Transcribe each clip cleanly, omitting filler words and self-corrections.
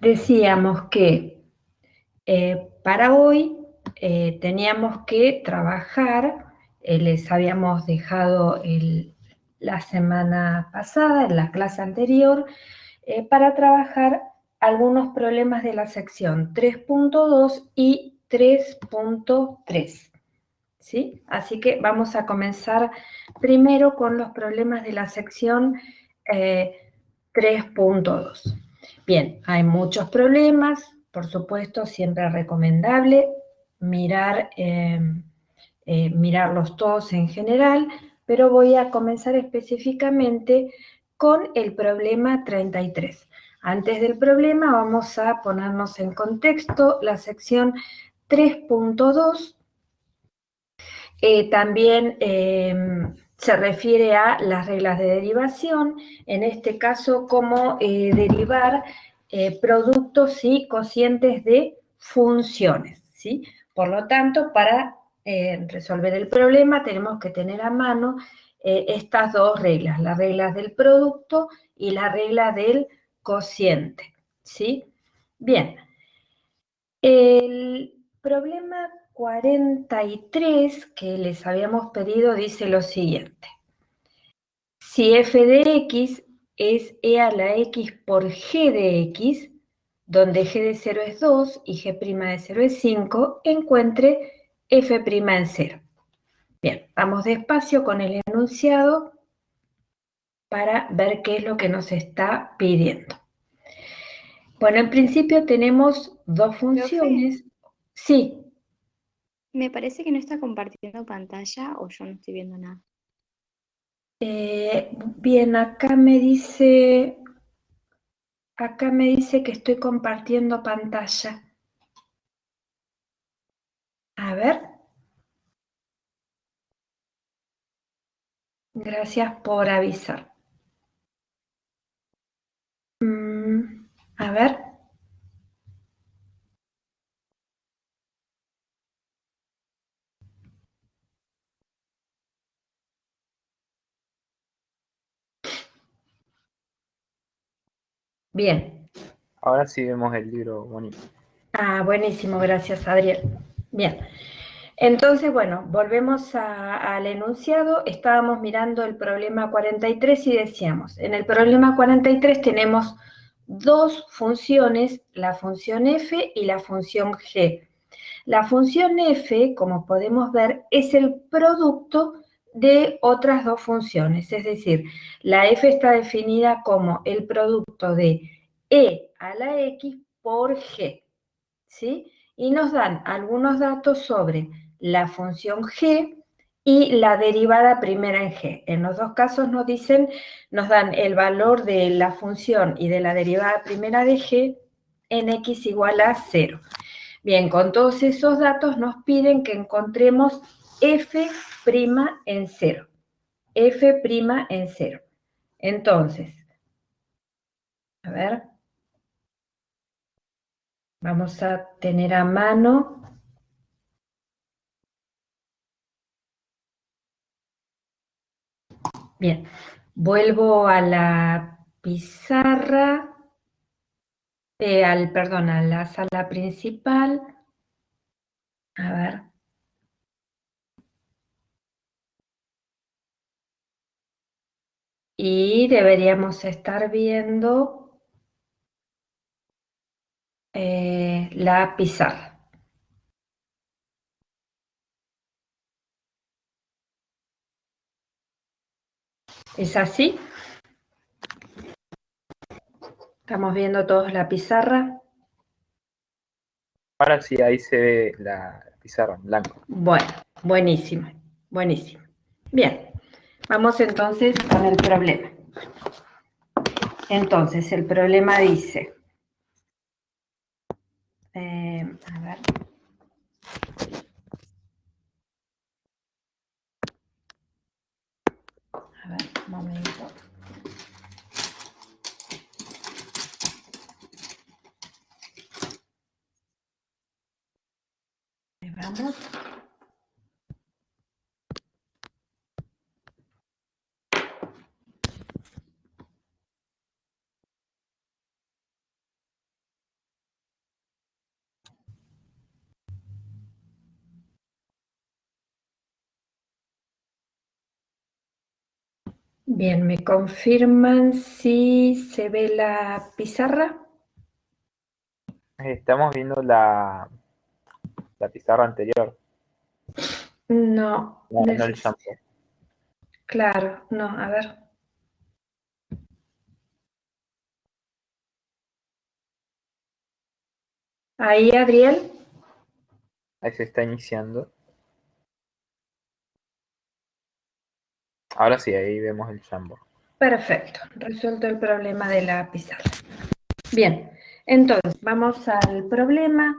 decíamos que para hoy teníamos que trabajar, les habíamos dejado la semana pasada, en la clase anterior, para trabajar algunos problemas de la sección 3.2 y 3.3. ¿Sí? Así que vamos a comenzar primero con los problemas de la sección 3.2. Bien, hay muchos problemas, por supuesto, siempre es recomendable mirarlos todos en general, pero voy a comenzar específicamente con el problema 33. Antes del problema vamos a ponernos en contexto la sección 3.2. También se refiere a las reglas de derivación, en este caso cómo derivar productos y cocientes de funciones, ¿sí? Por lo tanto, para resolver el problema tenemos que tener a mano estas dos reglas, las reglas del producto y la regla del cociente, ¿sí? Bien, el problema 43 que les habíamos pedido dice lo siguiente. Si f de x es e a la x por g de x, donde g de 0 es 2 y g' de 0 es 5, encuentre f' en 0. Bien, vamos despacio con el enunciado para ver qué es lo que nos está pidiendo. Bueno, en principio tenemos dos funciones. Sí. Me parece que no está compartiendo pantalla o yo no estoy viendo nada. Bien, acá me dice que estoy compartiendo pantalla. A ver. Gracias por avisar. A ver. Bien. Ahora sí vemos el libro bonito. Ah, buenísimo, gracias, Adriel. Bien. Entonces, bueno, volvemos al enunciado. Estábamos mirando el problema 43 y decíamos, en el problema 43 tenemos dos funciones, la función f y la función g. La función f, como podemos ver, es el producto de otras dos funciones, es decir, la f está definida como el producto de e a la x por g, ¿sí? Y nos dan algunos datos sobre la función g y la derivada primera en g. En los dos casos nos dan el valor de la función y de la derivada primera de g en x igual a 0. Bien, con todos esos datos nos piden que encontremos f' en 0. F' en 0. Entonces, a ver, vamos a tener a mano. Bien, vuelvo a la pizarra, a la sala principal. A ver. Y deberíamos estar viendo la pizarra. ¿Es así? ¿Estamos viendo todos la pizarra? Ahora sí, ahí se ve la pizarra en blanco. Bueno, buenísimo, buenísimo. Bien, vamos entonces con el problema. Entonces, el problema dice, a ver. A ver, un momento. Ahí vamos. Bien, ¿me confirman si se ve la pizarra? Estamos viendo la pizarra anterior, No, no el Jamboard. claro, no, a ver. Ahí, Adriel. Ahí se está iniciando. Ahora sí, ahí vemos el Jamboard. Perfecto, resuelto el problema de la pizarra. Bien, entonces vamos al problema.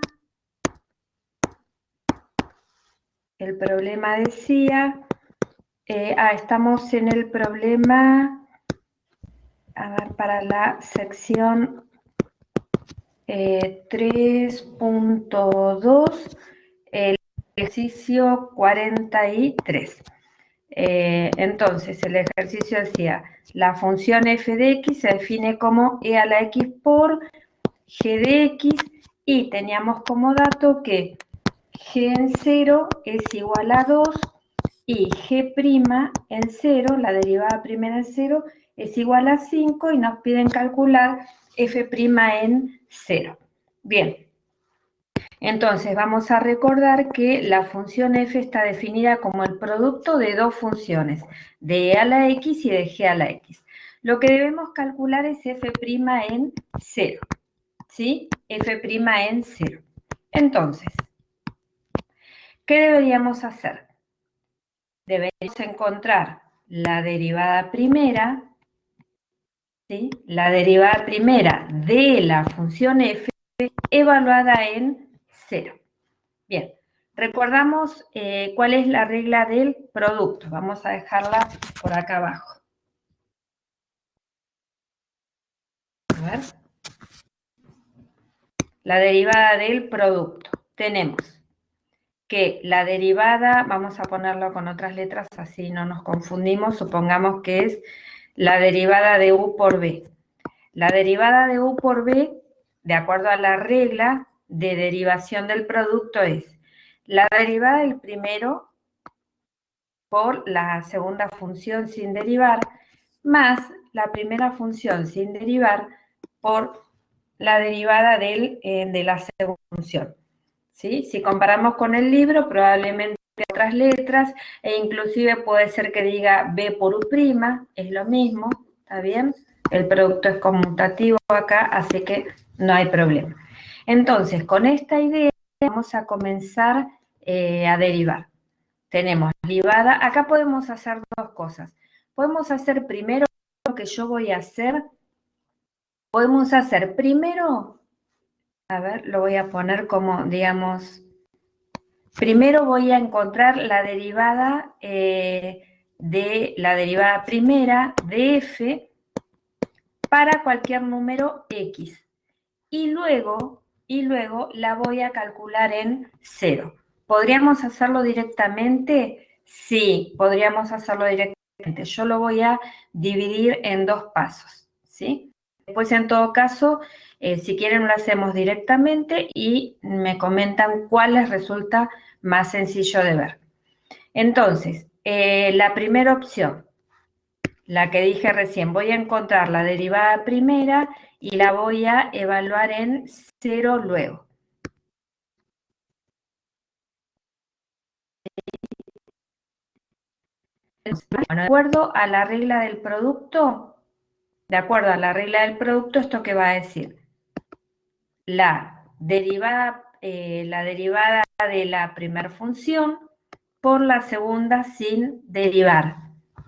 El problema decía, estamos en el problema, a ver, para la sección 3.2, el ejercicio 43. Entonces, el ejercicio decía, la función f de x se define como e a la x por g de x, y teníamos como dato que g en 0 es igual a 2 y g' en 0, la derivada primera en 0, es igual a 5 y nos piden calcular f' en 0. Bien, entonces vamos a recordar que la función f está definida como el producto de dos funciones, de e a la x y de g a la x. Lo que debemos calcular es f' en 0, ¿sí? F' en 0. Entonces, ¿qué deberíamos hacer? Deberíamos encontrar la derivada primera, ¿sí? La derivada primera de la función f evaluada en 0. Bien, recordamos cuál es la regla del producto. Vamos a dejarla por acá abajo. A ver. La derivada del producto. Tenemos que la derivada, vamos a ponerlo con otras letras, así no nos confundimos, supongamos que es la derivada de u por b. La derivada de u por b, de acuerdo a la regla de derivación del producto, es la derivada del primero por la segunda función sin derivar, más la primera función sin derivar por la derivada de la segunda función. ¿Sí? Si comparamos con el libro, probablemente otras letras, e inclusive puede ser que diga b por u', es lo mismo, ¿está bien? El producto es conmutativo acá, así que no hay problema. Entonces, con esta idea vamos a comenzar a derivar. Tenemos derivada, acá podemos hacer dos cosas. Podemos hacer primero lo que yo voy a hacer. Podemos hacer primero, a ver, lo voy a poner como, digamos, primero voy a encontrar la derivada de la derivada primera de f para cualquier número x. Y luego la voy a calcular en 0. ¿Podríamos hacerlo directamente? Sí, podríamos hacerlo directamente. Yo lo voy a dividir en dos pasos, ¿sí? Después, en todo caso, si quieren lo hacemos directamente y me comentan cuál les resulta más sencillo de ver. Entonces, la primera opción, la que dije recién, voy a encontrar la derivada primera y la voy a evaluar en 0 luego. Bueno, de acuerdo a la regla del producto, ¿esto qué va a decir? La derivada de la primera función por la segunda sin derivar,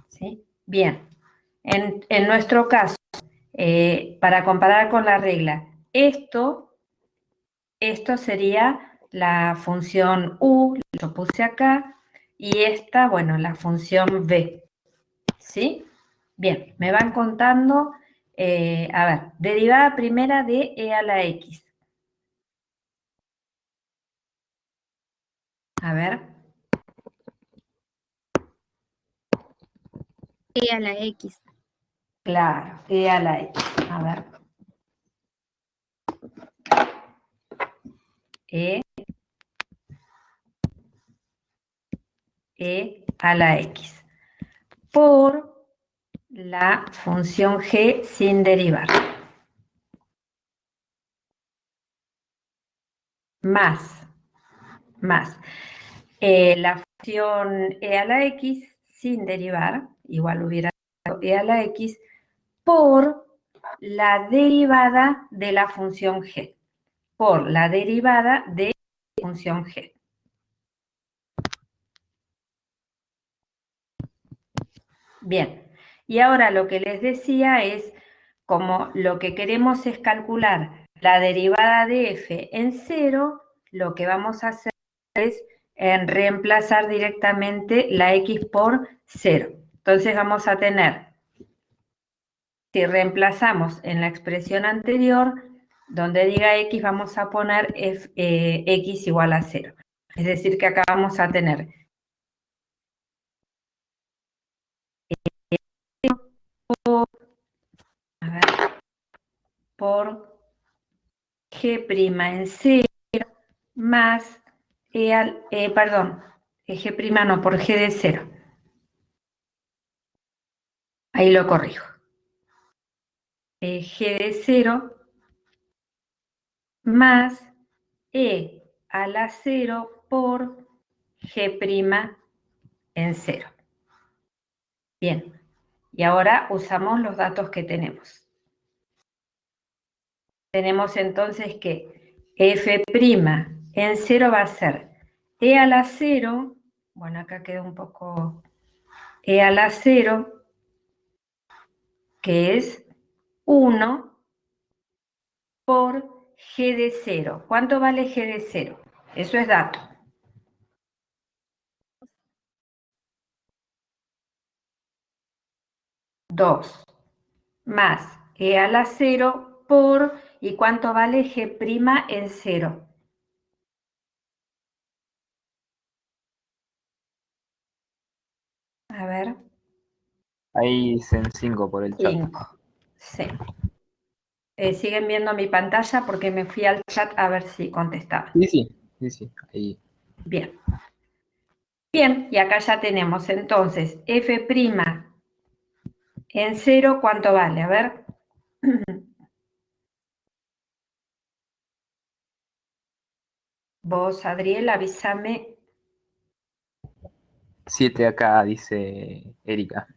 ¿sí? Bien, en nuestro caso, para comparar con la regla, esto sería la función u, lo puse acá, y esta, bueno, la función b, ¿sí? Bien, me van contando, a ver, derivada primera de e a la x. A ver. E a la X. Claro, e a la x. A ver. E a la x. Por la función g sin derivar. Más la función e a la x sin derivar, igual hubiera dado e a la x, por la derivada de la función g, por la derivada de la función g. Bien, y ahora lo que les decía es, como lo que queremos es calcular la derivada de f en 0, lo que vamos a hacer es reemplazar directamente la x por 0. Entonces vamos a tener, si reemplazamos en la expresión anterior, donde diga x vamos a poner x igual a 0. Es decir, que acá vamos a tener por g' en 0 más g' no, por g de 0. Ahí lo corrijo. G de 0 más e a la 0 por g' en 0. Bien, y ahora usamos los datos que tenemos. Tenemos entonces que f' en 0 va a ser e a la 0, bueno, acá queda un poco e a la 0, que es 1 por g de 0. ¿Cuánto vale g de 0? Eso es dato. 2 más e a la 0 por, ¿y cuánto vale g' en 0? A ver. Ahí dicen 5 por el chat. 5. Sí. ¿Siguen viendo mi pantalla? Porque me fui al chat a ver si contestaba. Sí, ahí. Bien. Bien, y acá ya tenemos entonces f' en 0, ¿cuánto vale? A ver. Vos, Adriel, avísame. 7 acá, dice Erika.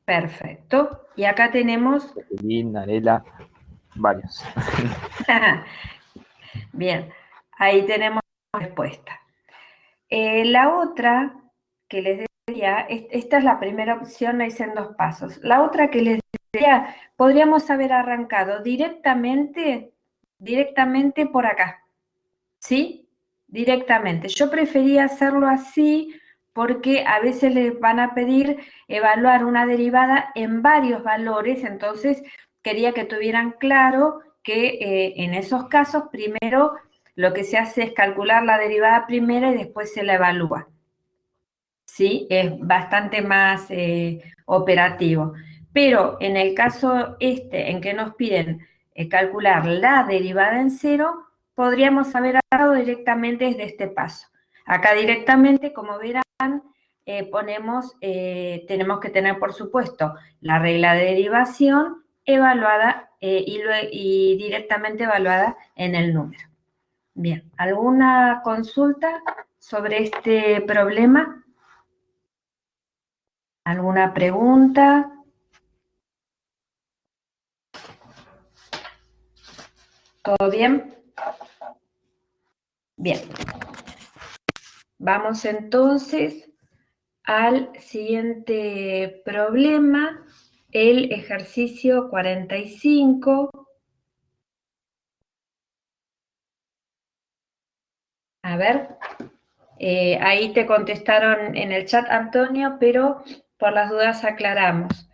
Perfecto. Y acá tenemos... Jacqueline, Arela, varios. Bien, ahí tenemos la respuesta. La otra que les decía, esta es la primera opción, la hice en 2 pasos. La otra que les decía, podríamos haber arrancado directamente por acá, ¿sí? Directamente. Yo prefería hacerlo así porque a veces les van a pedir evaluar una derivada en varios valores, entonces quería que tuvieran claro que en esos casos primero lo que se hace es calcular la derivada primera y después se la evalúa. ¿Sí? Es bastante más operativo. Pero en el caso en que nos piden calcular la derivada en 0, podríamos haber hablado directamente desde este paso. Acá directamente, como verán, tenemos que tener, por supuesto, la regla de derivación evaluada y directamente evaluada en el número. Bien, ¿alguna consulta sobre este problema? ¿Alguna pregunta? ¿Todo bien? Bien. Vamos entonces al siguiente problema, el ejercicio 45. A ver, ahí te contestaron en el chat, Antonio, pero por las dudas aclaramos.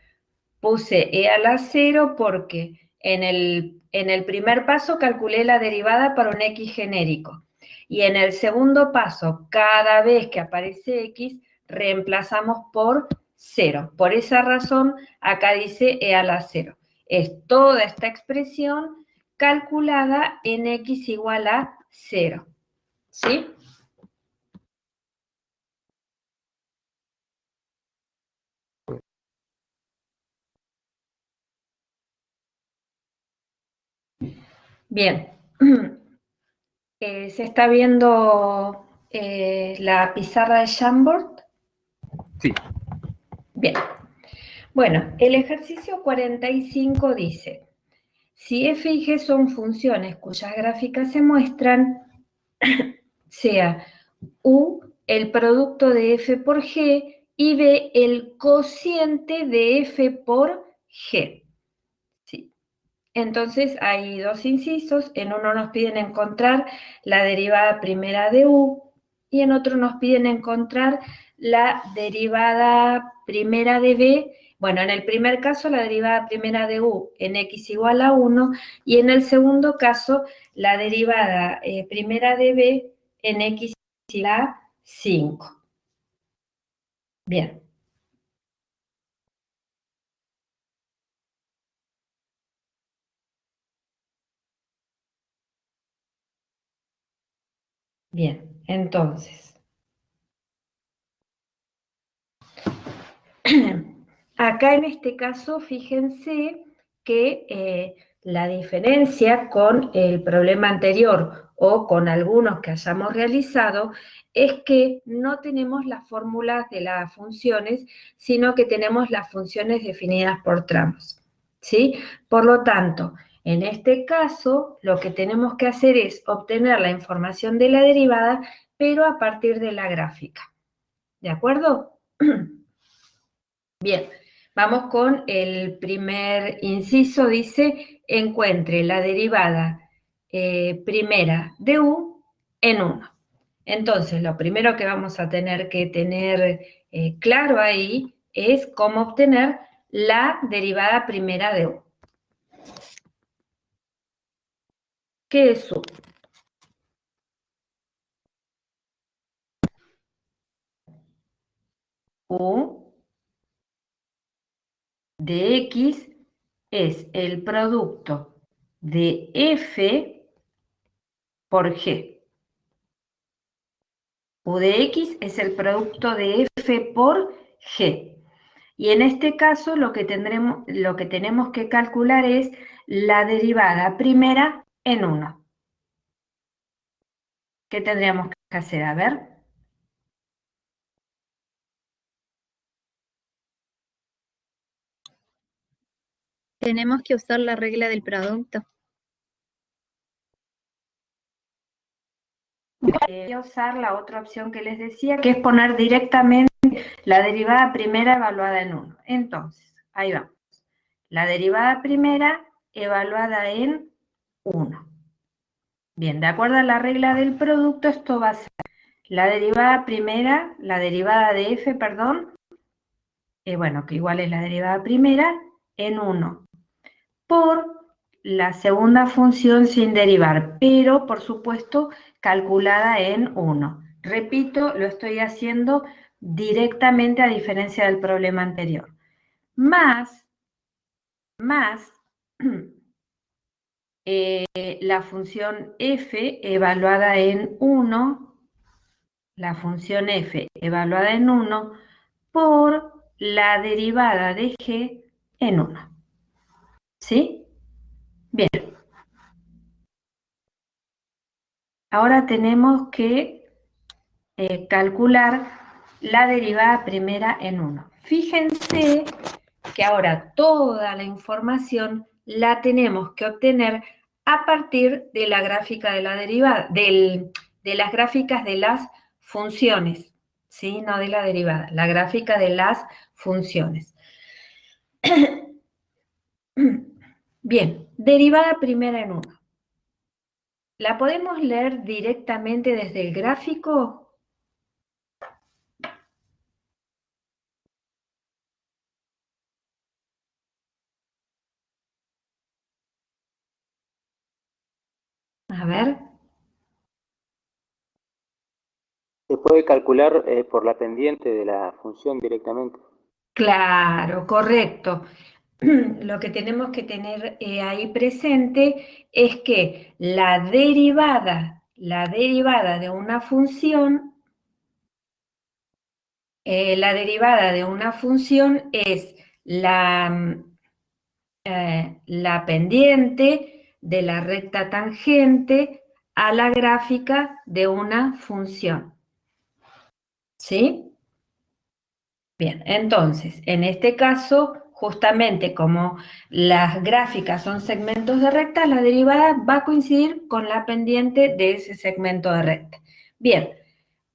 Puse e a la 0 porque en el primer paso calculé la derivada para un x genérico. Y en el segundo paso, cada vez que aparece x, reemplazamos por 0. Por esa razón, acá dice e a la 0. Es toda esta expresión calculada en x igual a 0. ¿Sí? Bien. ¿Se está viendo la pizarra de Jamboard? Sí. Bien. Bueno, el ejercicio 45 dice, si f y g son funciones cuyas gráficas se muestran, sea u el producto de f por g y b el cociente de f por g. ¿Sí? Entonces hay dos incisos, en uno nos piden encontrar la derivada primera de u y en otro nos piden encontrar la derivada primera de b. Bueno, en el primer caso la derivada primera de u en x igual a 1 y en el segundo caso la derivada primera de b en x igual a 5. Bien. Bien, entonces. Acá en este caso, fíjense que la diferencia con el problema anterior o con algunos que hayamos realizado es que no tenemos las fórmulas de las funciones, sino que tenemos las funciones definidas por tramos, ¿sí? Por lo tanto, en este caso, lo que tenemos que hacer es obtener la información de la derivada, pero a partir de la gráfica, ¿de acuerdo? Bien, vamos con el primer inciso, dice, encuentre la derivada primera de u en 1. Entonces, lo primero que vamos a tener que tener claro ahí es cómo obtener la derivada primera de u. ¿Qué es u? U de x es el producto de f por g. U de x es el producto de f por g. Y en este caso lo que tenemos que calcular es la derivada primera en 1. ¿Qué tendríamos que hacer? A ver. Tenemos que usar la regla del producto. Voy a usar la otra opción que les decía, que es poner directamente la derivada primera evaluada en 1. Entonces, ahí vamos. La derivada primera evaluada en 1. Bien, de acuerdo a la regla del producto, esto va a ser la derivada primera, la derivada de f, perdón, bueno, que igual es la derivada primera, en 1, por la segunda función sin derivar, pero por supuesto calculada en 1. Repito, lo estoy haciendo directamente a diferencia del problema anterior. Más la función f evaluada en 1, la función f evaluada en 1 por la derivada de g en 1. ¿Sí? Bien. Ahora tenemos que calcular la derivada primera en 1. Fíjense que ahora toda la información la tenemos que obtener a partir de la gráfica de la derivada, de las gráficas de las funciones, ¿sí? No de la derivada, la gráfica de las funciones. Bien, derivada primera en 1. ¿La podemos leer directamente desde el gráfico? A ver. Se puede calcular por la pendiente de la función directamente. Claro, correcto. Lo que tenemos que tener ahí presente es que la derivada de una función, es la pendiente de la recta tangente a la gráfica de una función. ¿Sí? Bien, entonces, en este caso, justamente como las gráficas son segmentos de recta, la derivada va a coincidir con la pendiente de ese segmento de recta. Bien,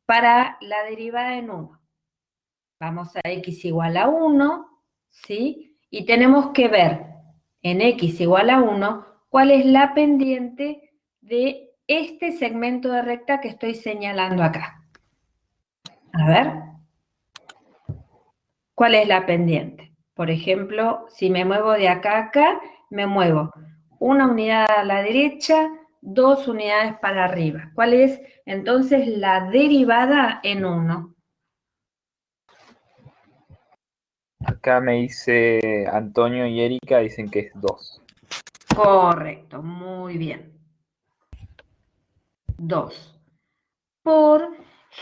para la derivada en 1, vamos a x igual a 1, ¿sí? Y tenemos que ver en x igual a 1 cuál es la pendiente de este segmento de recta que estoy señalando acá. A ver, ¿cuál es la pendiente? Por ejemplo, si me muevo de acá a acá, me muevo una unidad a la derecha, 2 unidades para arriba. ¿Cuál es entonces la derivada en 1? Acá me dice Antonio y Erika, dicen que es 2. Correcto, muy bien. 2 por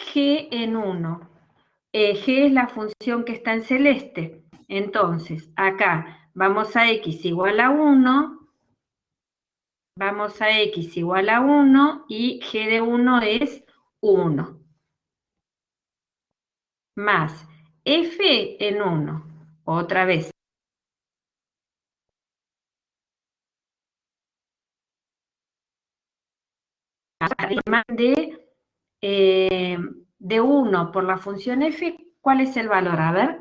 g en 1. G es la función que está en celeste. Entonces, acá vamos a x igual a 1, vamos a x igual a 1 y g de 1 es 1. Más f en 1, otra vez. Además de 1 por la función f, ¿cuál es el valor? A ver.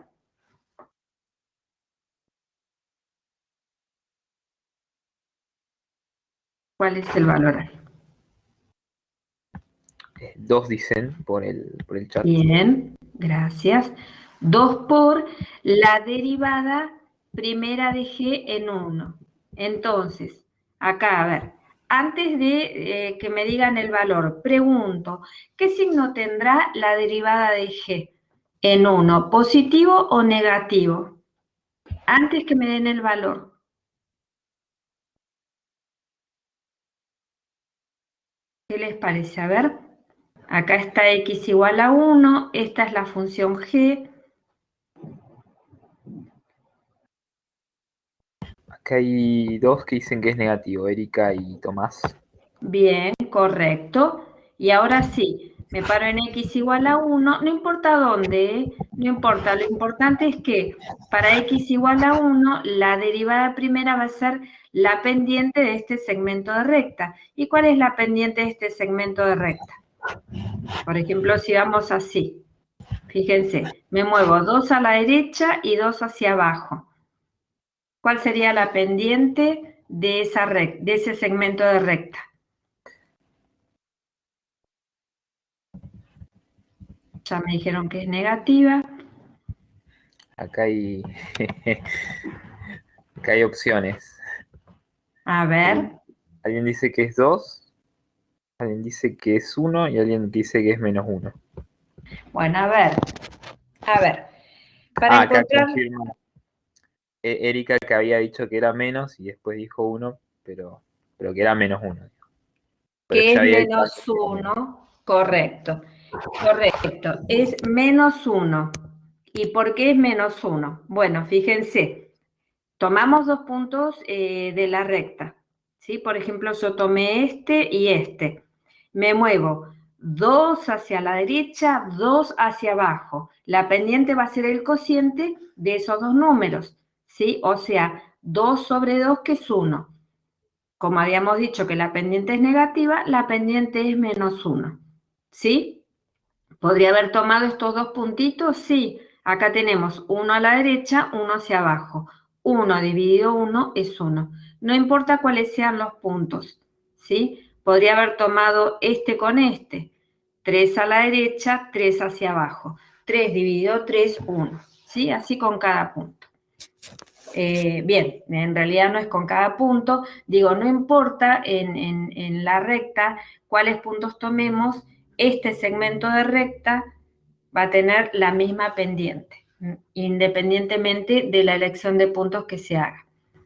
¿Cuál es el valor ahí? 2 dicen por el chat. Bien, gracias. 2 por la derivada primera de g en 1. Entonces, acá, a ver, antes de que me digan el valor, pregunto, ¿qué signo tendrá la derivada de g en 1? ¿Positivo o negativo? Antes que me den el valor. ¿Qué les parece? A ver, acá está x igual a 1, esta es la función g. Acá hay 2 que dicen que es negativo, Erika y Tomás. Bien, correcto. Y ahora sí, me paro en x igual a 1, no importa dónde, no importa, lo importante es que para x igual a 1, la derivada primera va a ser la pendiente de este segmento de recta. ¿Y cuál es la pendiente de este segmento de recta? Por ejemplo, si vamos así, fíjense, me muevo 2 a la derecha y 2 hacia abajo. ¿Cuál sería la pendiente de ese segmento de recta? Ya me dijeron que es negativa. Acá hay, acá hay opciones. A ver, Alguien dice que es 2, alguien dice que es 1 y alguien dice que es menos 1. bueno, a ver. Para Acá encontrar, confirma Erika que había dicho que era menos y después dijo 1, pero que era menos 1. Pero que ya es había dicho menos antes que era menos. 1, correcto, correcto, es menos 1. ¿Y por qué es menos 1? Bueno, fíjense, tomamos 2 puntos de la recta, ¿sí? Por ejemplo, yo tomé este y este. Me muevo 2 hacia la derecha, 2 hacia abajo. La pendiente va a ser el cociente de esos dos números, ¿sí? O sea, 2 sobre 2, que es 1. Como habíamos dicho que la pendiente es negativa, la pendiente es menos 1, ¿sí? ¿Podría haber tomado estos dos puntitos? Sí. Acá tenemos 1 a la derecha, 1 hacia abajo. 1 dividido 1 es 1. No importa cuáles sean los puntos, ¿sí? Podría haber tomado este con este. 3 a la derecha, 3 hacia abajo. 3 dividido 3, 1. ¿Sí? Así con cada punto. Bien, en realidad no es con cada punto. Digo, no importa en la recta cuáles puntos tomemos, este segmento de recta va a tener la misma pendiente, independientemente de la elección de puntos que se haga.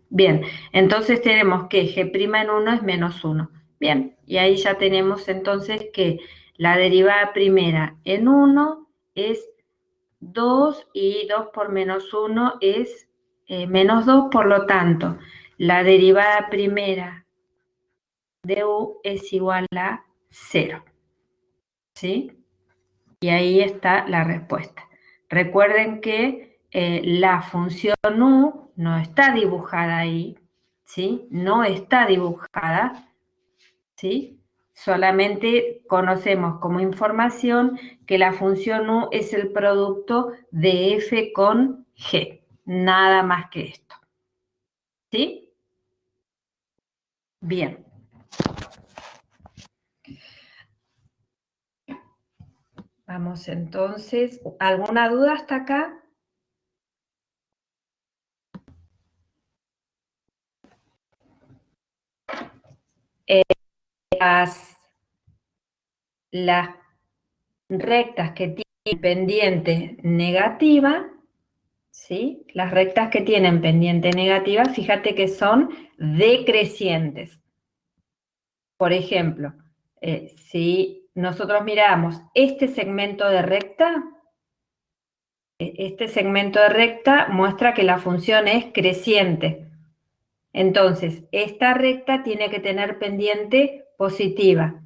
Bien, entonces tenemos que g' en 1 es menos 1. Bien, y ahí ya tenemos entonces que la derivada primera en 1 es 2 y 2 por menos 1 es menos 2, por lo tanto, la derivada primera de u es igual a 0. ¿Sí? Y ahí está la respuesta. Recuerden que la función u no está dibujada ahí, ¿sí? No está dibujada, ¿sí? Solamente conocemos como información que la función u es el producto de f con g, nada más que esto. ¿Sí? Bien. Vamos entonces, ¿alguna duda hasta acá? Las rectas que tienen pendiente negativa, ¿sí? Las rectas que tienen pendiente negativa, fíjate que son decrecientes. Por ejemplo, si nosotros miramos este segmento de recta, muestra que la función es creciente. Entonces, esta recta tiene que tener pendiente positiva.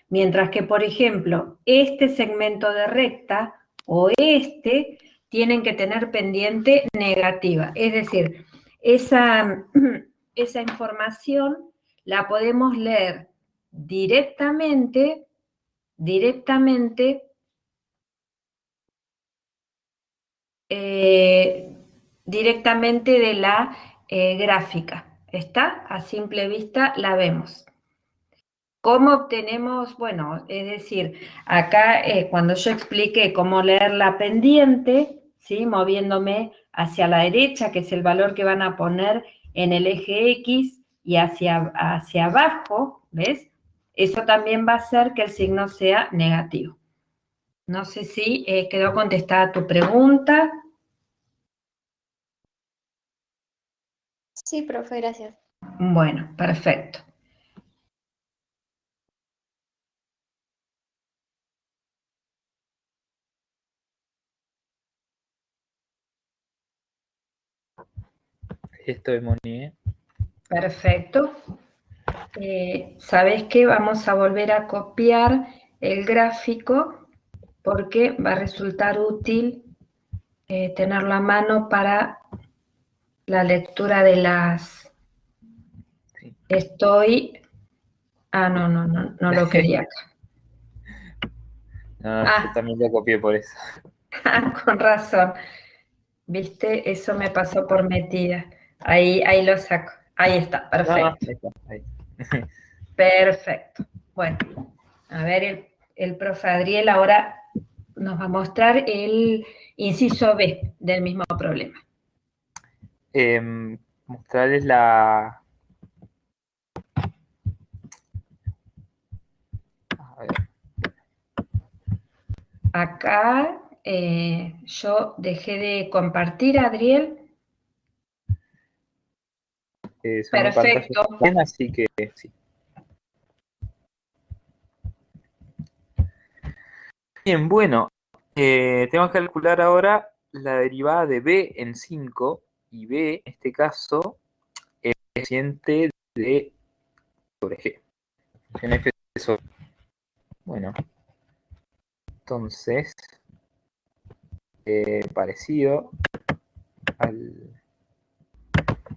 Mientras que, por ejemplo, este segmento de recta o este tienen que tener pendiente negativa. Es decir, esa información la podemos leer directamente de la gráfica. ¿Está? A simple vista la vemos. ¿Cómo obtenemos? Bueno, es decir, acá cuando yo expliqué cómo leer la pendiente, ¿sí? Moviéndome hacia la derecha, que es el valor que van a poner en el eje X, y hacia abajo, ¿ves? Eso también va a hacer que el signo sea negativo. No sé si quedó contestada tu pregunta. Sí, profe, gracias. Bueno, perfecto. Esto de Monnier. Perfecto. ¿Sabés qué? Vamos a volver a copiar el gráfico porque va a resultar útil tenerlo a mano para la lectura de las... Sí. no lo quería acá. No, yo también lo copié por eso. Con razón. ¿Viste? Eso me pasó por metida. Ahí lo saco. Ahí está, perfecto. Ahí está, ahí. Perfecto. Bueno, a ver, el profe Adriel ahora nos va a mostrar el inciso B del mismo problema. Mostrarles la... A ver. Acá yo dejé de compartir, Adriel. Perfecto. Bien, así que sí. Bien, bueno, tenemos que calcular ahora la derivada de b en 5, y b, en este caso, es cociente de sobre g. Función f sobre... Bueno, entonces, parecido al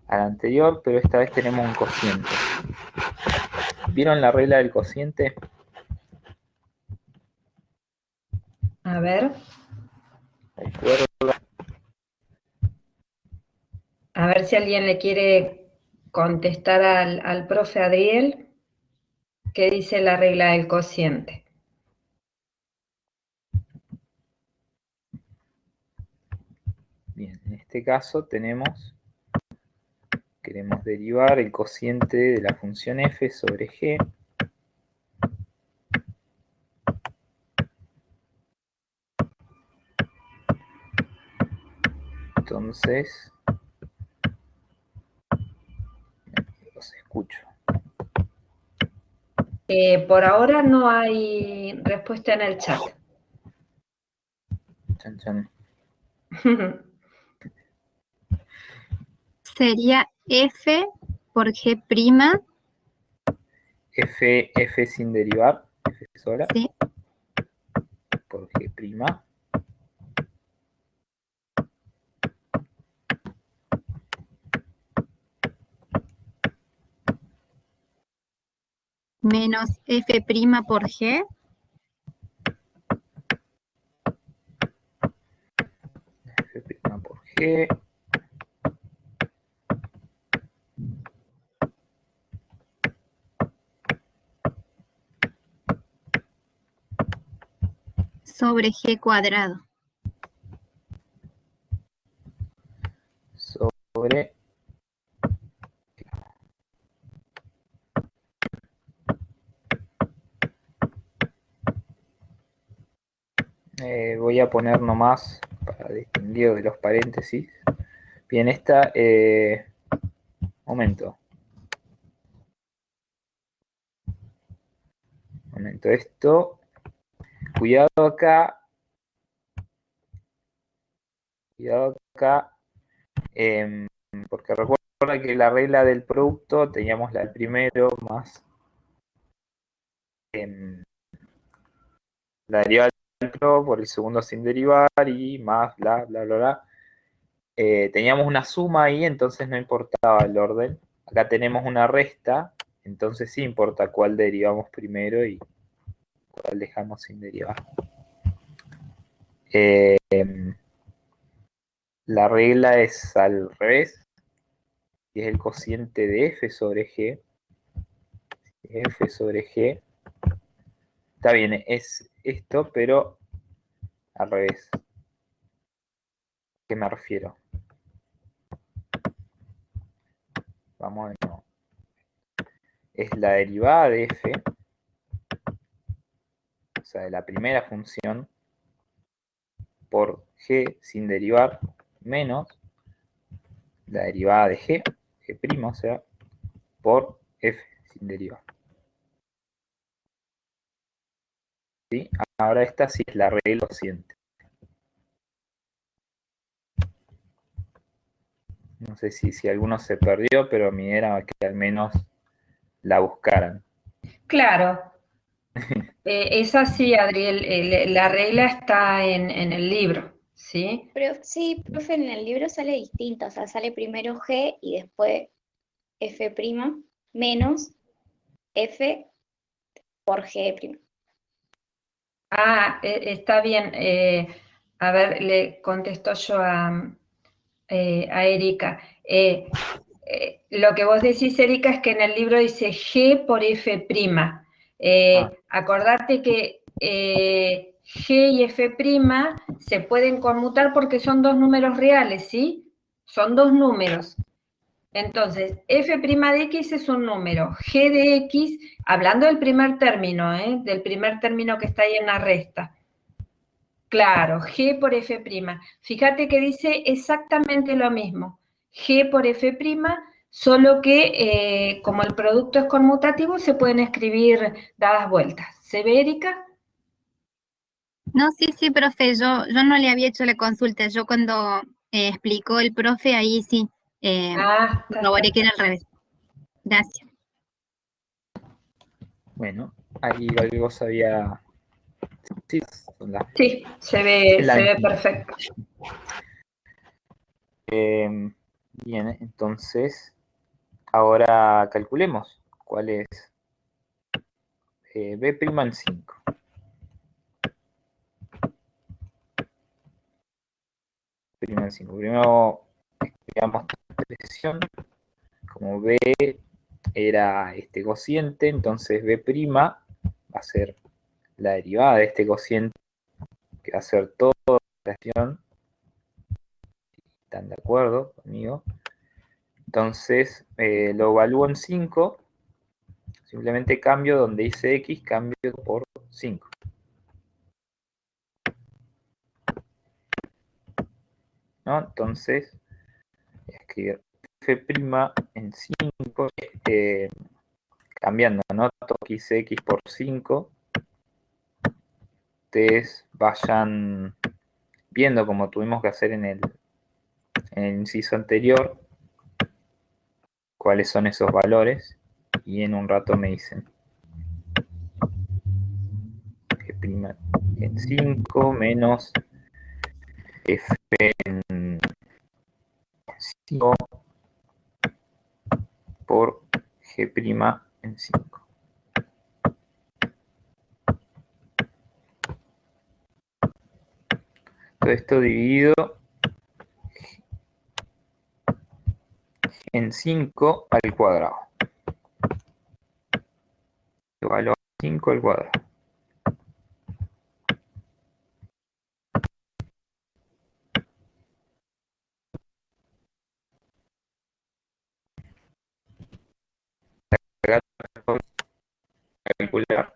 anterior, pero esta vez tenemos un cociente. ¿Vieron la regla del cociente? A ver. A ver si alguien le quiere contestar al profe Adriel. ¿Qué dice la regla del cociente? Bien, en este caso queremos derivar el cociente de la función f sobre g. Entonces, los escucho. Por ahora no hay respuesta en el chat. Chan, chan. Sería F por G prima. F sin derivar, F sola, Sí. por G'. Menos F' por G. F' por G. Sobre G cuadrado. Sobre voy a poner nomás para distinguir de los paréntesis. Bien, esta, momento, esto, cuidado acá, porque recuerda que la regla del producto teníamos la del primero más la derivada del otro por el segundo sin derivar y más bla, bla, bla, bla. Teníamos una suma ahí, entonces no importaba el orden. Acá tenemos una resta, entonces sí importa cuál derivamos primero y cuál dejamos sin derivar. La regla es al revés, y es el cociente de f sobre g. F sobre g. Está bien, es esto, pero al revés. ¿A qué me refiero? Vamos de nuevo. Es la derivada de f, o sea, de la primera función, por g sin derivar, menos la derivada de g', o sea, por f sin derivar. ¿Sí? Ahora esta sí es la regla cociente. No sé si alguno se perdió, pero mi era que al menos la buscaran. Claro. Es así, Adriel, la regla está en el libro, ¿sí? Pero sí, profe, en el libro sale distinto, o sea, sale primero G y después F' menos F por G'. Ah, está bien. A ver, le contesto yo a Erika. Lo que vos decís, Erika, es que en el libro dice G por F'. Acordate que G y F' se pueden conmutar porque son dos números reales, ¿sí? Son dos números. Entonces, f' de x es un número, g de x, hablando del primer término, del primer término que está ahí en la resta. Claro, g por f'. Fíjate que dice exactamente lo mismo. G por f', solo que como el producto es conmutativo, se pueden escribir dadas vueltas. ¿Se ve, Erika? No, sí, profe, yo no le había hecho la consulta. Yo cuando explicó el profe, ahí sí, corroboré que era al revés. Gracias. Bueno, ahí algo sabía. Sí, Sí, se ve perfecto. Bien, entonces, ahora calculemos cuál es B' en 5. Primero escribamos la expresión, como B era este cociente, entonces B' va a ser la derivada de este cociente, que va a ser toda la expresión. ¿Están de acuerdo conmigo? Entonces lo evalúo en 5, simplemente cambio donde dice X, cambio por 5. ¿No? Entonces, voy a escribir F' en 5, cambiando, ¿no? X por 5. Ustedes vayan viendo como tuvimos que hacer en el inciso anterior, cuáles son esos valores, y en un rato me dicen. en 5 menos F en 5 por G' en 5. Todo esto dividido en 5 al cuadrado. Igual a 5 al cuadrado. Calcular.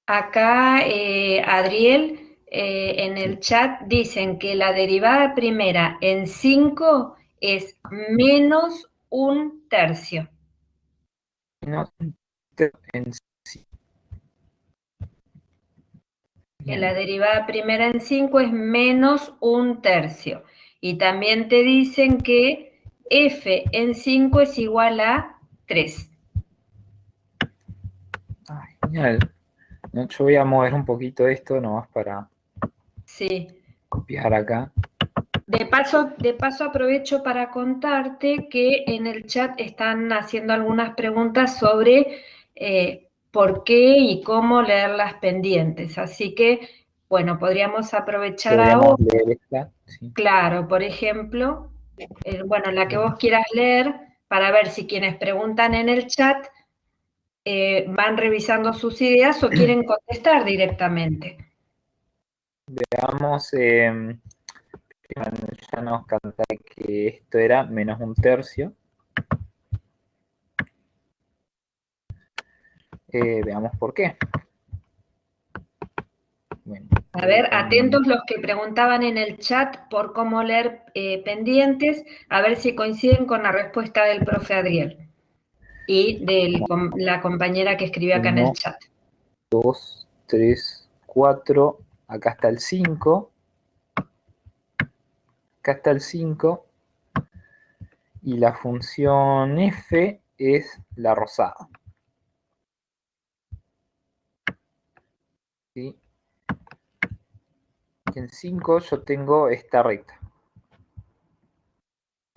Acá, Adriel, en el chat dicen que la derivada primera en 5 es menos 1/3. Menos en 5. Que la derivada primera en 5 es menos 1/3. Y también te dicen que f en 5 es igual a 3. Genial. Yo voy a mover un poquito esto nomás para copiar acá. De paso aprovecho para contarte que en el chat están haciendo algunas preguntas sobre por qué y cómo leer las pendientes. Así que, bueno, podríamos aprovechar ahora. Leer esta, sí. Claro, por ejemplo, bueno, la que vos quieras leer, para ver si quienes preguntan en el chat van revisando sus ideas o quieren contestar directamente. Veamos, ya nos canta que esto era menos 1/3. Veamos por qué. Bueno, a ver, atentos los que preguntaban en el chat por cómo leer pendientes, a ver si coinciden con la respuesta del profe Adriel y de la compañera que escribió acá en el chat. 2, 3, 4, acá está el 5. Acá está el 5. Y la función f es la rosada. ¿Sí? En 5 yo tengo esta recta.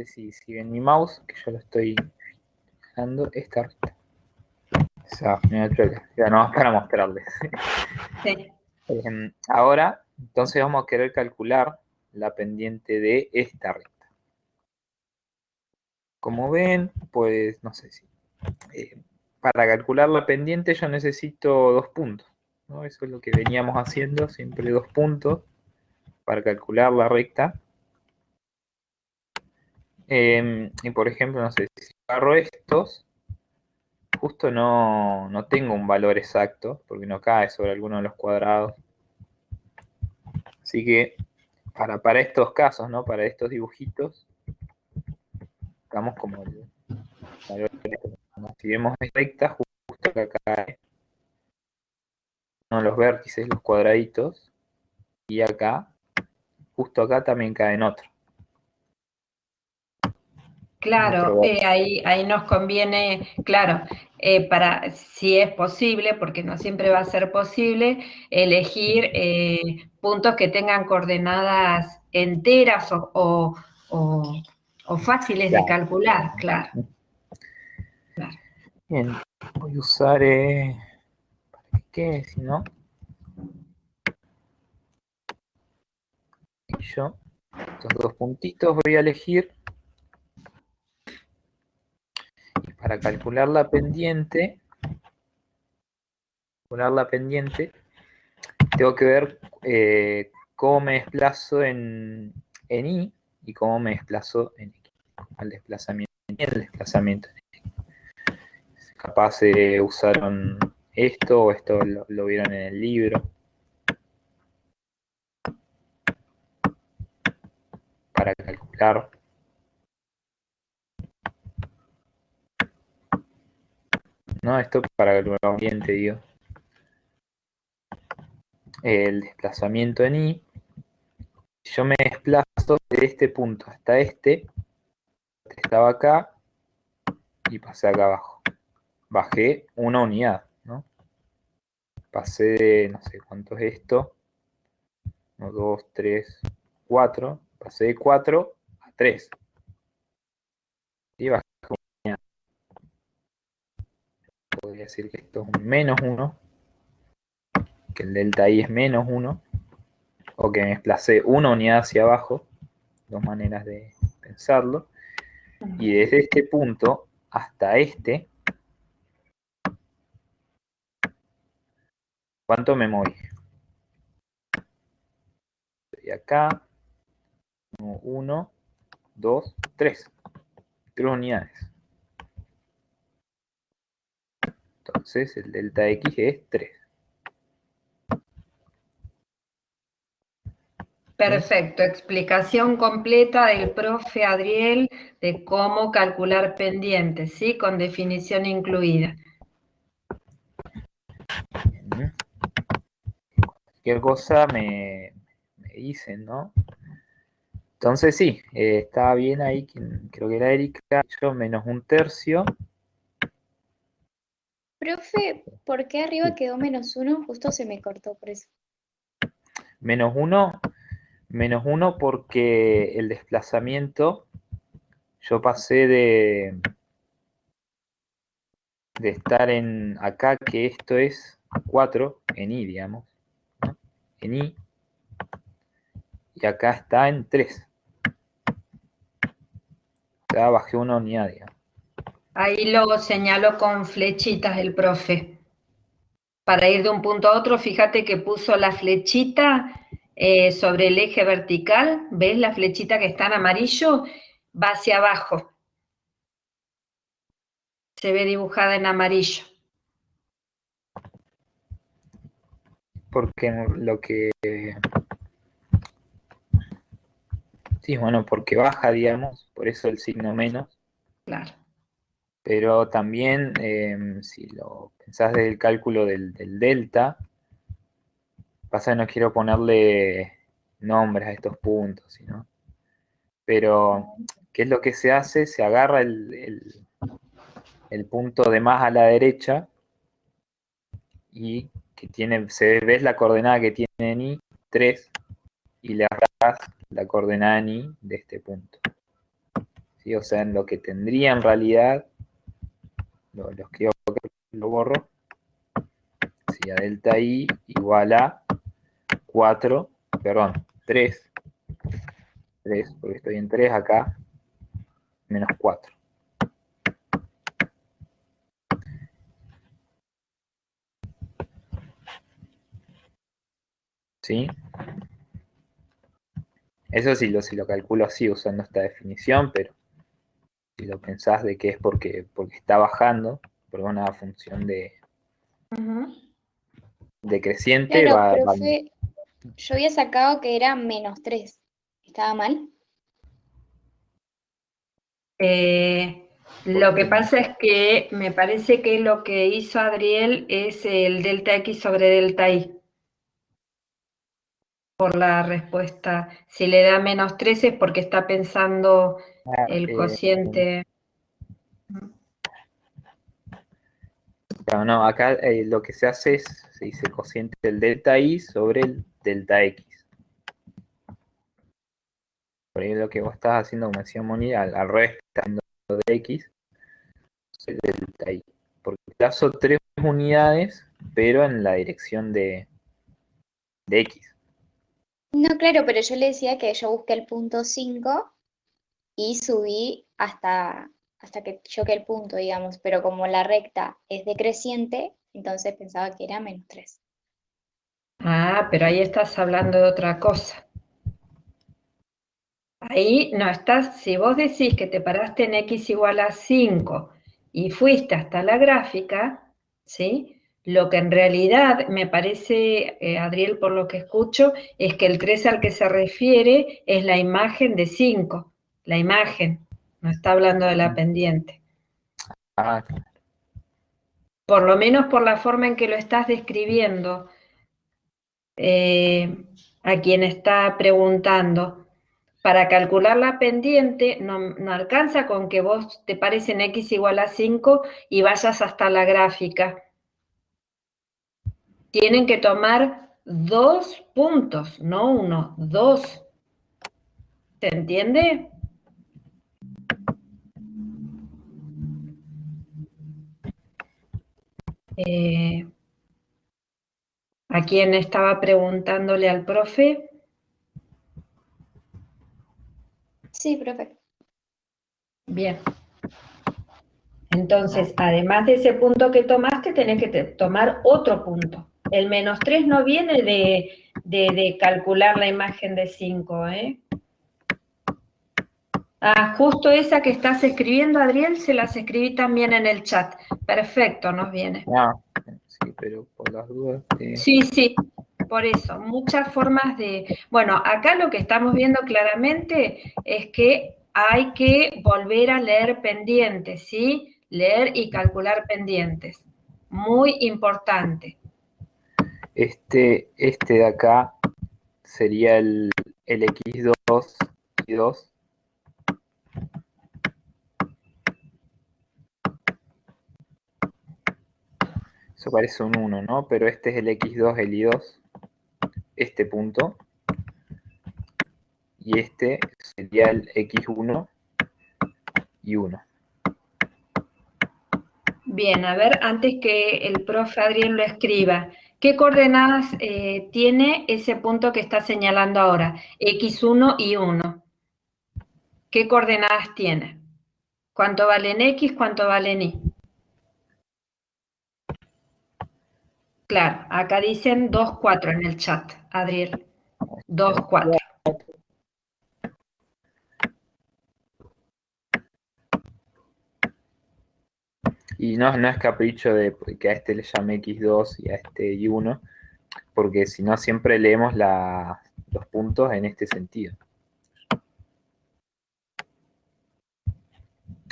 Si ven mi mouse, que yo lo estoy fijando, esta recta. Esa ya no, para mostrarles. Sí. Ahora, entonces vamos a querer calcular la pendiente de esta recta. Como ven, pues, no sé si... para calcular la pendiente yo necesito 2 puntos, ¿no? Eso es lo que veníamos haciendo, siempre 2 puntos para calcular la recta. Y por ejemplo, no sé, si agarro estos, justo no tengo un valor exacto, porque no cae sobre alguno de los cuadrados. Así que, para estos casos, ¿no? Para estos dibujitos, estamos como el valor. Si vemos recta, justo acá cae uno de los vértices, los cuadraditos, y acá, justo acá también caen otro. Claro, ahí nos conviene, claro, para, si es posible, porque no siempre va a ser posible, elegir puntos que tengan coordenadas enteras o fáciles de calcular, claro. Bien, voy a usar, ¿para qué? Si no, yo, estos 2 puntitos voy a elegir. Y para calcular la pendiente, tengo que ver cómo me desplazo en Y y cómo me desplazo en X. El desplazamiento en Y, el desplazamiento en X. Capaz usaron esto o esto lo vieron en el libro. Para calcular. No, esto para calcular la pendiente, digo. El desplazamiento en Y. Yo me desplazo de este punto hasta este. Estaba acá y pasé acá abajo. Bajé una unidad, ¿no? pasé de, no sé cuánto es esto, 1, 2, 3, 4, pasé de 4 a 3. Y bajé una unidad. Podría decir que esto es un menos 1, que el delta I es menos 1, o que me desplacé una unidad hacia abajo, dos maneras de pensarlo, y desde este punto hasta este, ¿cuánto me moví? Estoy acá, 1, 2, 3. 3 unidades. Entonces el delta X es 3. Perfecto, explicación completa del profe Adriel de cómo calcular pendientes, ¿sí? Con definición incluida. Cualquier cosa me dicen, ¿no? Entonces sí, estaba bien ahí, creo que era Erika, yo menos 1/3. Profe, ¿por qué arriba quedó -1? Justo se me cortó por eso. Menos 1 porque el desplazamiento, yo pasé de estar en acá, que esto es 4, en I, digamos, ¿no? En I, y acá está en 3. O sea, bajé una unidad, digamos. Ahí lo señaló con flechitas el profe. Para ir de un punto a otro, fíjate que puso la flechita sobre el eje vertical. ¿Ves la flechita que está en amarillo? Va hacia abajo. Se ve dibujada en amarillo. Porque lo que... Sí, bueno, porque baja, digamos, por eso el signo menos. Claro. Pero también, si lo pensás desde el cálculo del delta, pasa que no quiero ponerle nombres a estos puntos, ¿no? Pero, ¿qué es lo que se hace? Se agarra el punto de más a la derecha y que tiene, ves la coordenada que tiene en I, 3, y le agarras la coordenada en I de este punto. ¿Sí? O sea, en lo que tendría en realidad, lo escribo, lo borro, si a delta I igual a 4, perdón, 3, porque estoy en 3 acá, menos 4. ¿Sí? Eso sí lo calculo así, usando esta definición, pero si lo pensás de que es porque está bajando, por una función decreciente, Claro, va. profe, yo había sacado que era -3. ¿Estaba mal? Lo que pasa es que me parece que lo que hizo Adriel es el delta X sobre delta Y. Por la respuesta. Si le da -3 es porque está pensando el cociente. Claro, no, acá lo que se hace es, se dice cociente del delta I sobre el delta X. Por ahí lo que vos estás haciendo, como decía Moni, al revés, está haciendo de X, el delta I. Porque plazo 3 unidades, pero en la dirección de X. No, claro, pero yo le decía que yo busqué el punto 5 y subí hasta que choque el punto, digamos, pero como la recta es decreciente, entonces pensaba que era -3. Ah, pero ahí estás hablando de otra cosa. Ahí no estás, si vos decís que te paraste en X igual a 5 y fuiste hasta la gráfica, ¿sí? Lo que en realidad me parece, Adriel, por lo que escucho, es que el 3 al que se refiere es la imagen de 5, la imagen, no está hablando de la pendiente. Ah, Por lo menos por la forma en que lo estás describiendo a quien está preguntando. Para calcular la pendiente no alcanza con que vos te pares en X igual a 5 y vayas hasta la gráfica. Tienen que tomar 2 puntos, no 1, 2. ¿Se entiende? ¿A quién estaba preguntándole al profe? Sí, profe. Bien. Entonces, además de ese punto que tomaste, tenés que tomar otro punto. El -3 no viene de calcular la imagen de 5, ¿eh? Ah, justo esa que estás escribiendo, Adriel, se las escribí también en el chat. Perfecto, nos viene. Ah, sí, pero por las dudas... Sí, sí, por eso. Muchas formas de... Bueno, acá lo que estamos viendo claramente es que hay que volver a leer pendientes, ¿sí? Leer y calcular pendientes. Muy importante. Este de acá sería el X2 y 2. Eso parece un 1, ¿no? Pero este es el X2, el Y2. Este punto. Y este sería el X1 y 1. Bien, a ver, antes que el profe Adriel lo escriba, ¿qué coordenadas tiene ese punto que está señalando ahora? X1 y 1. ¿Qué coordenadas tiene? ¿Cuánto valen X, cuánto valen Y? Claro, acá dicen 2, 4 en el chat, Adriel. 2, 4. Y no es capricho de que a este le llame X2 y a este Y1, porque si no siempre leemos los puntos en este sentido.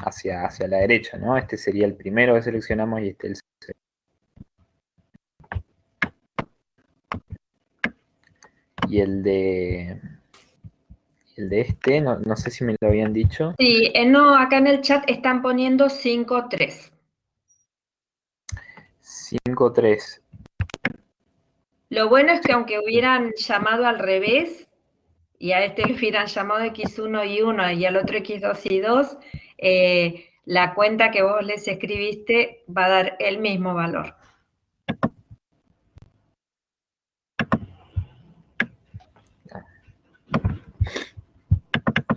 Hacia la derecha, ¿no? Este sería el primero que seleccionamos y este el segundo. Y el de este, no sé si me lo habían dicho. Sí, no, acá en el chat están poniendo 5, 3. 5, 3. Lo bueno es que aunque hubieran llamado al revés, y a este le hubieran llamado X1 y 1 y al otro X2 y 2, la cuenta que vos les escribiste va a dar el mismo valor.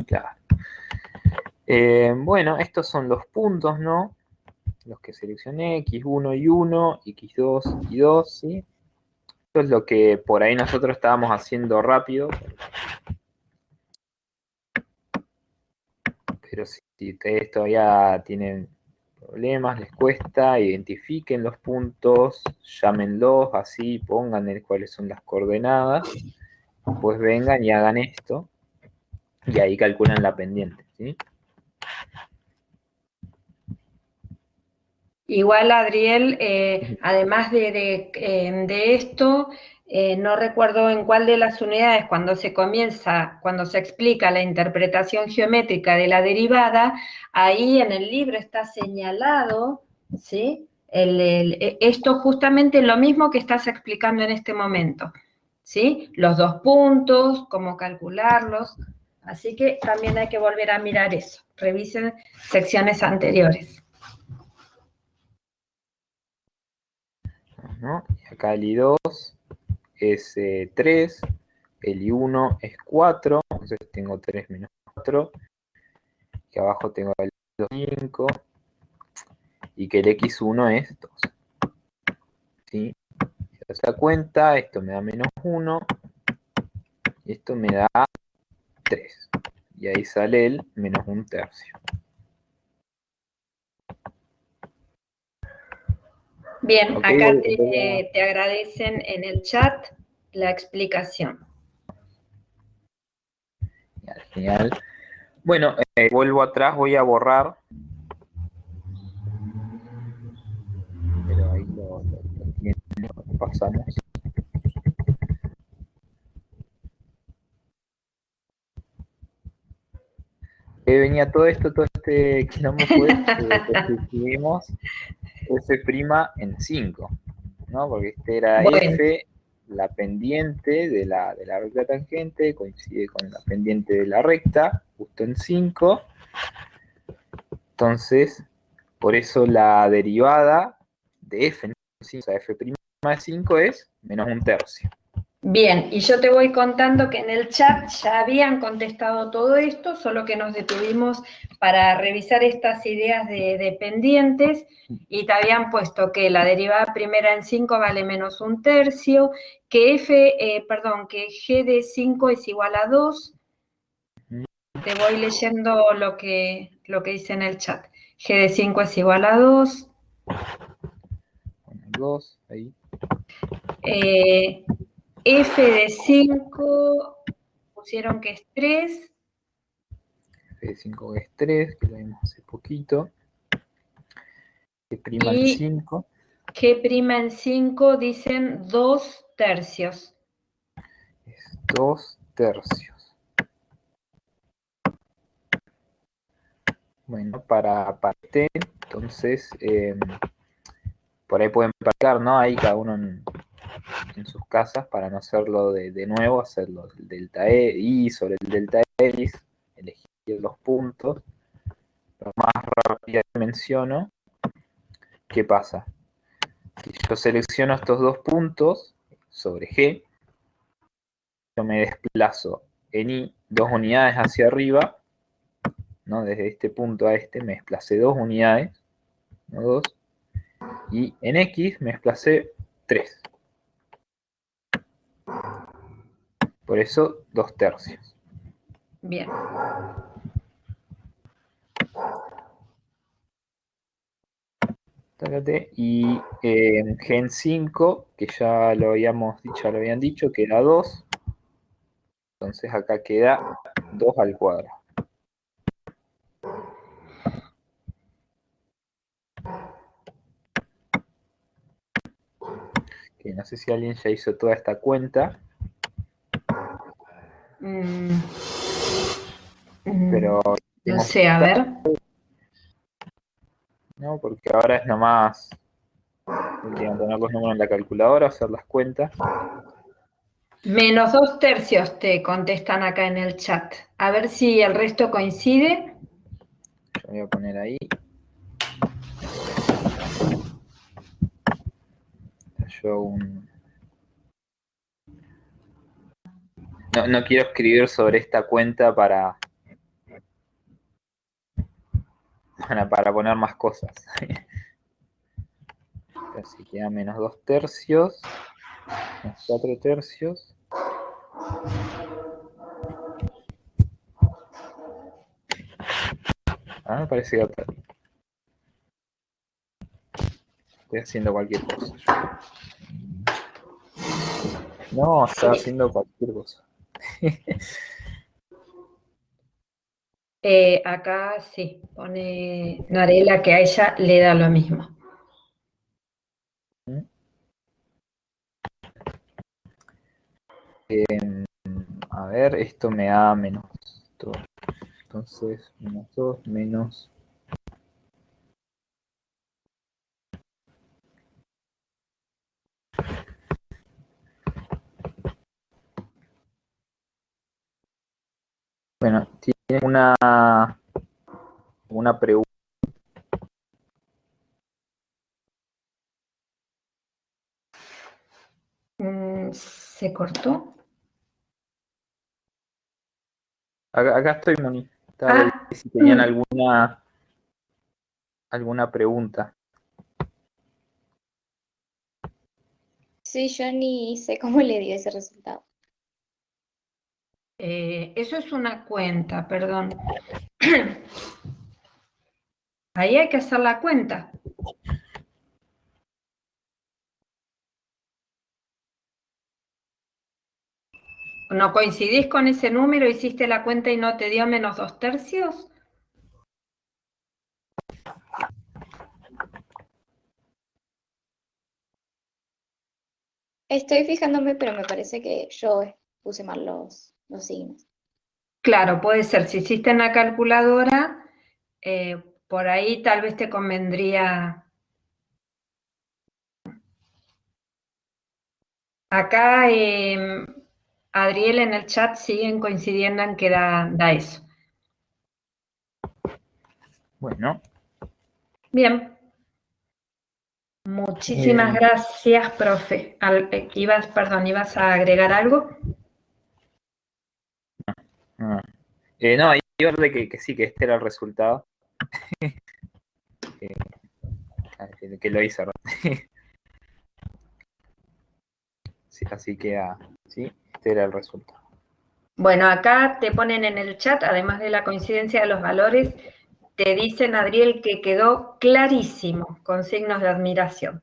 Claro. Bueno, estos son los puntos, ¿no? Los que seleccioné, X1 y 1, X2 y 2, ¿sí? Esto es lo que por ahí nosotros estábamos haciendo rápido. Pero si ustedes todavía tienen problemas, les cuesta, identifiquen los puntos, llámenlos, así, pongan cuáles son las coordenadas, pues vengan y hagan esto, y ahí calculan la pendiente, ¿sí? Igual, Adriel, además de esto, no recuerdo en cuál de las unidades, cuando se explica la interpretación geométrica de la derivada, ahí en el libro está señalado, ¿sí? Esto justamente lo mismo que estás explicando en este momento, ¿sí? Los 2 puntos, cómo calcularlos, así que también hay que volver a mirar eso. Revisen secciones anteriores. ¿No? Y acá el I2 es 3, el I1 es 4, entonces tengo 3 menos 4, y abajo tengo el 5, y que el X1 es 2. ¿Sí? Si se da cuenta, esto me da menos 1, y esto me da 3. Y ahí sale el menos 1/3. Bien, okay, acá te agradecen en el chat la explicación. Genial. Bueno, vuelvo atrás, voy a borrar. Pero ahí lo pasamos. Venía todo este quilombo fue que escribimos F' en 5. ¿no? Porque este era F, la pendiente de la recta tangente, coincide con la pendiente de la recta, justo en 5. Entonces, por eso la derivada de F en 5, o sea, F' de 5 es menos 1/3. Bien, y yo te voy contando que en el chat ya habían contestado todo esto, solo que nos detuvimos para revisar estas ideas de pendientes, y te habían puesto que la derivada primera en 5 vale menos 1/3, que que G de 5 es igual a 2. Te voy leyendo lo que dice en el chat. G de 5 es igual a 2. 2, ahí. F de 5 pusieron que es 3. F de 5 es 3, que lo vimos hace poquito. G' en 5. G' en 5 dicen 2/3. Es 2/3. Bueno, para este, entonces, por ahí pueden practicar, ¿no? Ahí cada uno en sus casas, para no hacerlo de nuevo, hacerlo el delta E y sobre el delta X, elegir los puntos. Lo más rápido que menciono, ¿qué pasa? Si yo selecciono estos dos puntos sobre G, yo me desplazo en Y 2 unidades hacia arriba, ¿no? Desde este punto a este me desplacé 2 unidades, ¿no? 2, y en X me desplacé 3. Por eso 2/3. Bien. Y G en 5, que ya lo habíamos dicho, ya lo habían dicho, que era 2. Entonces acá queda 2 al cuadrado. Que no sé si alguien ya hizo toda esta cuenta. Pero no sé, a ver. No, porque ahora es nomás poner los números en la calculadora, hacer las cuentas. Menos 2/3 te contestan acá en el chat. A ver si el resto coincide. Yo voy a poner ahí. Yo no quiero escribir sobre esta cuenta para poner más cosas. Así queda menos 2/3, más 4/3. Me parece que estoy haciendo cualquier cosa. No, estaba haciendo cualquier cosa. Acá sí, pone Narela que a ella le da lo mismo. A ver, esto me da menos 2. Entonces, menos 2 menos... Bueno, tiene una pregunta. ¿Se cortó? Acá estoy, Moni. Estaba viendo si tenían alguna pregunta. Sí, yo ni sé cómo le dio ese resultado. Eso es una cuenta, perdón. Ahí hay que hacer la cuenta. ¿No coincidís con ese número? ¿Hiciste la cuenta y no te dio menos 2/3? Estoy fijándome, pero me parece que yo puse mal los signos. Claro, puede ser. Si hiciste en la calculadora, por ahí tal vez te convendría Acá Adriel en el chat siguen coincidiendo en que da eso. Bueno. Bien. Muchísimas gracias, profe. ¿Ibas a agregar algo? No, iba a ver de que sí, que este era el resultado. que lo hice, ¿no? Sí, así que, sí, este era el resultado. Bueno, acá te ponen en el chat, además de la coincidencia de los valores, te dicen, Adriel, que quedó clarísimo, con signos de admiración.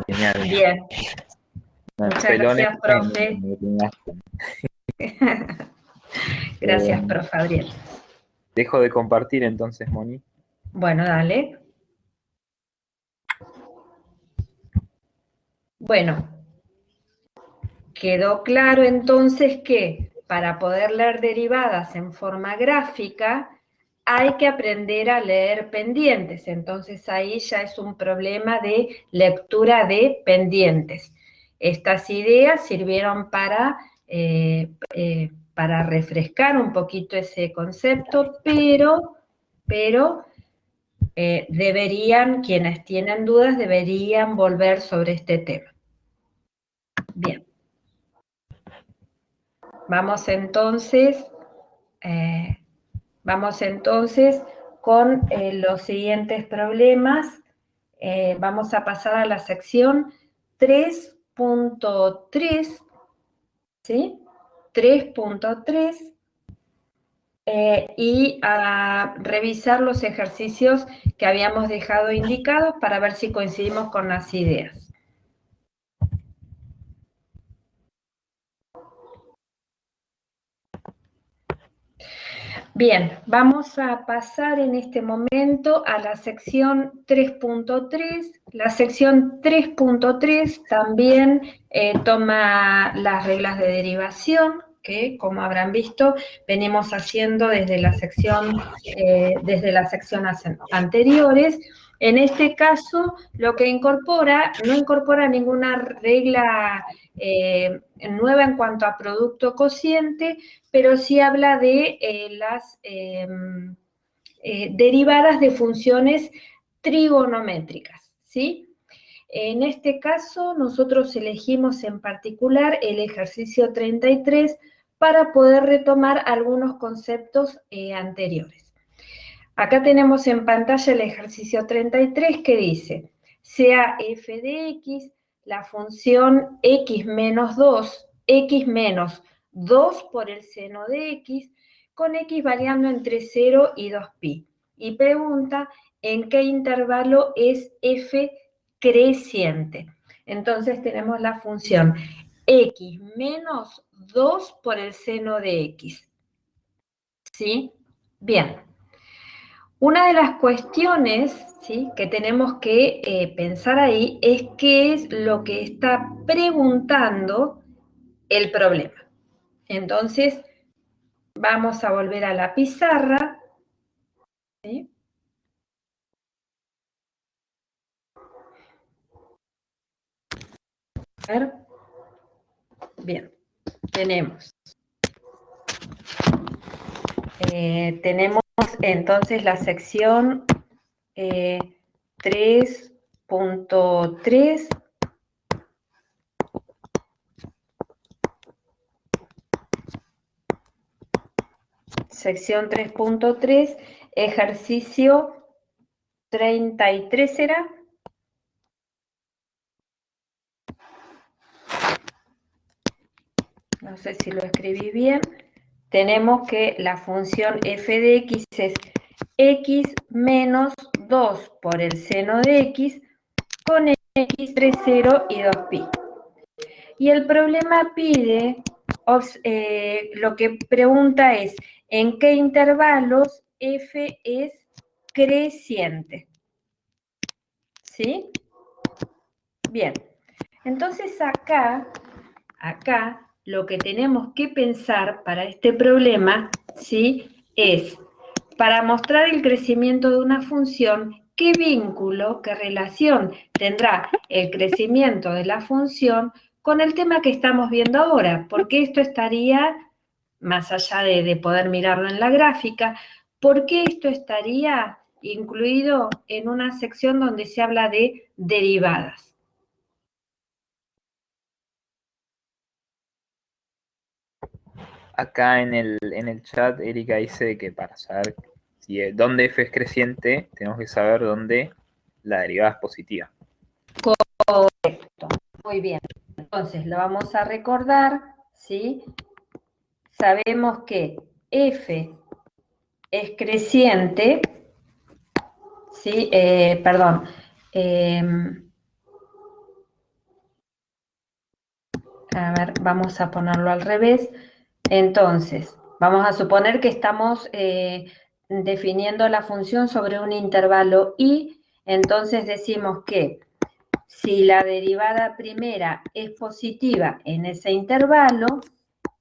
Genial. Bien. Muchas gracias, profe. Gracias, profe Adriel. Dejo de compartir entonces, Moni. Bueno, dale. Bueno, quedó claro entonces que para poder leer derivadas en forma gráfica hay que aprender a leer pendientes. Entonces ahí ya es un problema de lectura de pendientes. Estas ideas sirvieron para refrescar un poquito ese concepto, pero quienes tienen dudas deberían volver sobre este tema. Bien. Vamos entonces con los siguientes problemas. Vamos a pasar a la sección 3.3, ¿sí? 3.3 y a revisar los ejercicios que habíamos dejado indicados para ver si coincidimos con las ideas. Bien, vamos a pasar en este momento a la sección 3.3. La sección 3.3 también toma las reglas de derivación, que como habrán visto, venimos haciendo desde las secciones anteriores. En este caso, lo que no incorpora ninguna regla nueva en cuanto a producto cociente, pero sí habla de las derivadas de funciones trigonométricas, ¿sí? En este caso, nosotros elegimos en particular el ejercicio 33 para poder retomar algunos conceptos anteriores. Acá tenemos en pantalla el ejercicio 33 que dice, sea f de x la función x menos 2, x menos 2 por el seno de x, con x variando entre 0 y 2pi. Y pregunta, ¿en qué intervalo es f creciente? Entonces tenemos la función x menos 2 por el seno de x. ¿Sí? Bien. Una de las cuestiones, ¿sí?, que tenemos que pensar ahí es qué es lo que está preguntando el problema. Entonces, vamos a volver a la pizarra, ¿sí? A ver. Bien, tenemos entonces la sección 3.3. Sección 3.3, ejercicio 33 será. No sé si lo escribí bien. Tenemos que la función f de x es x menos 2 por el seno de x con x 3, 0 y 2pi. Y el problema pide, lo que pregunta es, ¿en qué intervalos f es creciente? ¿Sí? Bien. Entonces acá lo que tenemos que pensar para este problema, ¿sí?, es, para mostrar el crecimiento de una función, qué vínculo, qué relación tendrá el crecimiento de la función con el tema que estamos viendo ahora, porque esto estaría, más allá de poder mirarlo en la gráfica, ¿por qué esto estaría incluido en una sección donde se habla de derivadas? Acá en el chat Erika dice que para saber dónde f es creciente, tenemos que saber dónde la derivada es positiva. Correcto, muy bien. Entonces lo vamos a recordar, ¿sí? Sabemos que f es creciente, ¿sí? Perdón. A ver, vamos a ponerlo al revés. Entonces, vamos a suponer que estamos definiendo la función sobre un intervalo y, entonces decimos que si la derivada primera es positiva en ese intervalo,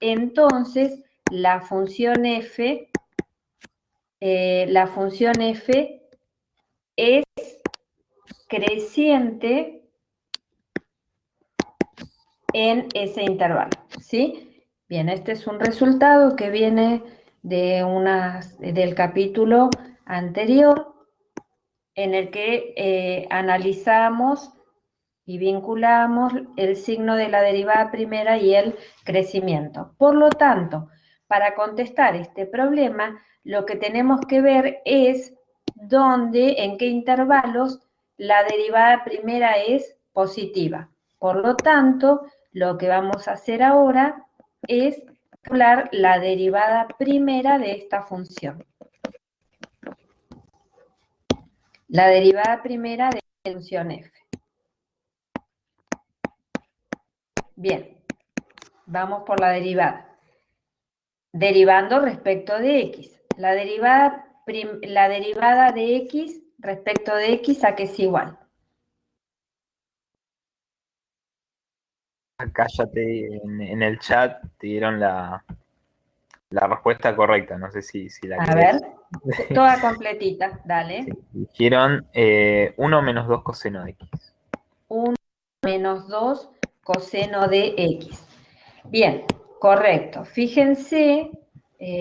entonces la función f es creciente en ese intervalo, ¿sí? Bien, este es un resultado que viene del capítulo anterior en el que analizamos y vinculamos el signo de la derivada primera y el crecimiento. Por lo tanto, para contestar este problema, lo que tenemos que ver es en qué intervalos la derivada primera es positiva. Por lo tanto, lo que vamos a hacer ahora es calcular la derivada primera de esta función. La derivada primera de la función f. Bien, vamos por la derivada. Derivando respecto de x. La derivada de x respecto de x, ¿a qué es igual? Acá ya en el chat te dieron la respuesta correcta, no sé si la A querés. ver, toda completita, dale. Sí, dijeron 1 menos 2 coseno de x. 1 menos 2 coseno de x. Bien, correcto. Fíjense,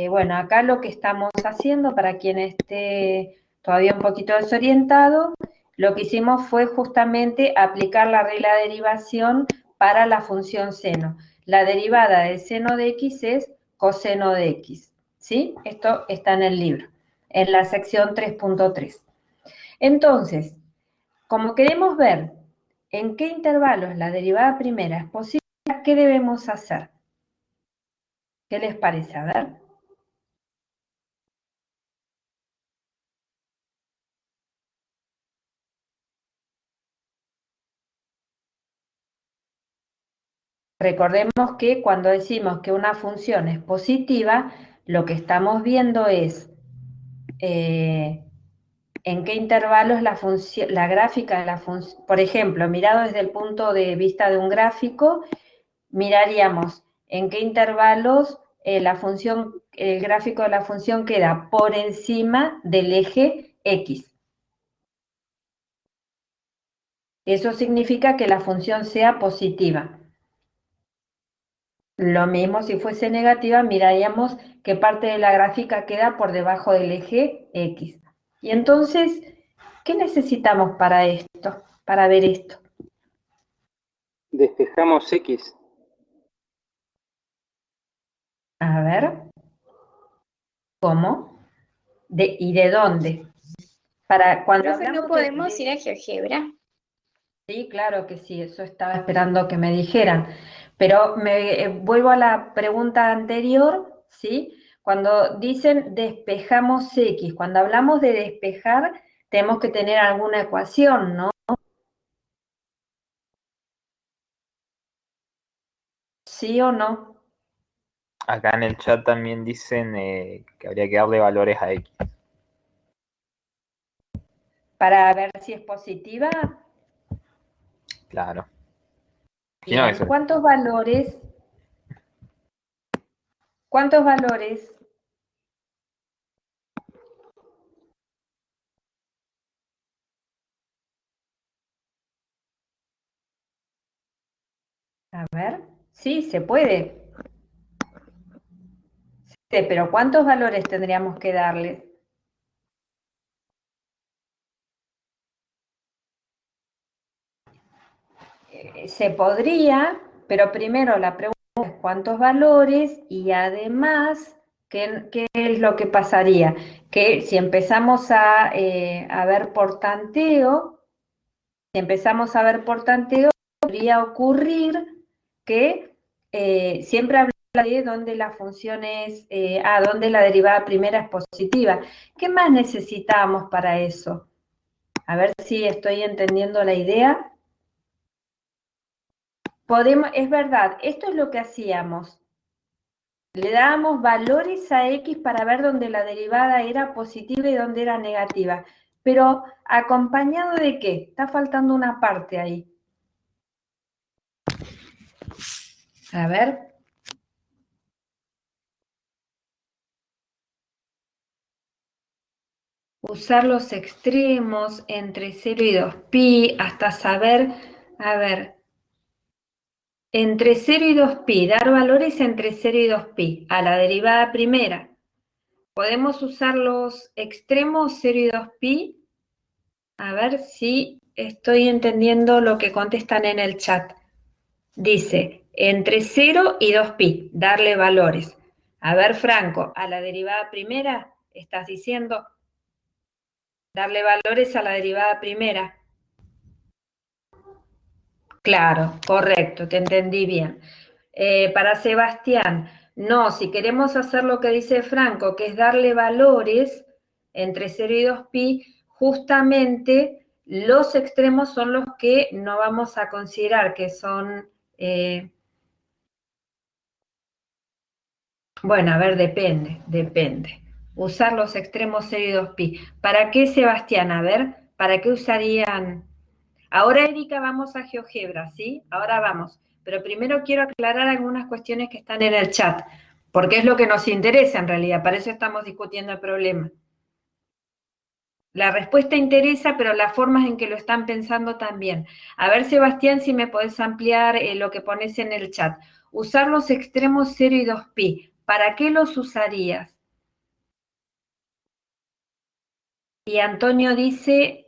bueno, acá lo que estamos haciendo, para quien esté todavía un poquito desorientado, lo que hicimos fue justamente aplicar la regla de derivación para la función seno. La derivada del seno de x es coseno de x, ¿sí? Esto está en el libro, en la sección 3.3. Entonces, como queremos ver en qué intervalos la derivada primera es posible, ¿qué debemos hacer? ¿Qué les parece? A ver. Recordemos que cuando decimos que una función es positiva, lo que estamos viendo es en qué intervalos la gráfica de la función, por ejemplo, mirado desde el punto de vista de un gráfico, miraríamos en qué intervalos el gráfico de la función queda por encima del eje X. Eso significa que la función sea positiva. Lo mismo si fuese negativa, miraríamos qué parte de la gráfica queda por debajo del eje X. Y entonces, ¿qué necesitamos para esto, para ver esto? Despejamos X. A ver, ¿cómo? ¿Y de dónde? Para cuando Profe, hablamos ¿no podemos ir a GeoGebra? Sí, claro que sí, eso estaba esperando que me dijeran. Pero vuelvo a la pregunta anterior, ¿sí? Cuando dicen despejamos X, cuando hablamos de despejar, tenemos que tener alguna ecuación, ¿no? ¿Sí o no? Acá en el chat también dicen que habría que darle valores a x. Para ver si es positiva. Claro. Bien, ¿cuántos valores? ¿Cuántos valores? A ver, sí, se puede. Sí, pero ¿cuántos valores tendríamos que darles? Se podría, pero primero la pregunta es cuántos valores y además, ¿qué es lo que pasaría? Que si empezamos a ver por tanteo, podría ocurrir que siempre habla de dónde la función es, dónde la derivada primera es positiva. ¿Qué más necesitamos para eso? A ver si estoy entendiendo la idea. Es verdad, esto es lo que hacíamos. Le dábamos valores a X para ver dónde la derivada era positiva y dónde era negativa. Pero, ¿acompañado de qué? Está faltando una parte ahí. A ver. Usar los extremos entre 0 y 2pi hasta saber, a ver, entre 0 y 2pi, dar valores entre 0 y 2pi a la derivada primera. ¿Podemos usar los extremos 0 y 2pi? A ver si estoy entendiendo lo que contestan en el chat. Dice, entre 0 y 2pi, darle valores. A ver, Franco, a la derivada primera, ¿estás diciendo? Darle valores a la derivada primera. Claro, correcto, te entendí bien. Para Sebastián, no, si queremos hacer lo que dice Franco, que es darle valores entre 0 y 2pi, justamente los extremos son los que no vamos a considerar, que son... bueno, a ver, depende. Usar los extremos 0 y 2pi. ¿Para qué, Sebastián? A ver, ¿para qué usarían...? Ahora, Erika, vamos a GeoGebra, ¿sí? Ahora vamos. Pero primero quiero aclarar algunas cuestiones que están en el chat, porque es lo que nos interesa en realidad, para eso estamos discutiendo el problema. La respuesta interesa, pero las formas en que lo están pensando también. A ver, Sebastián, si me podés ampliar lo que pones en el chat. Usar los extremos 0 y 2pi. ¿Para qué los usarías? Y Antonio dice,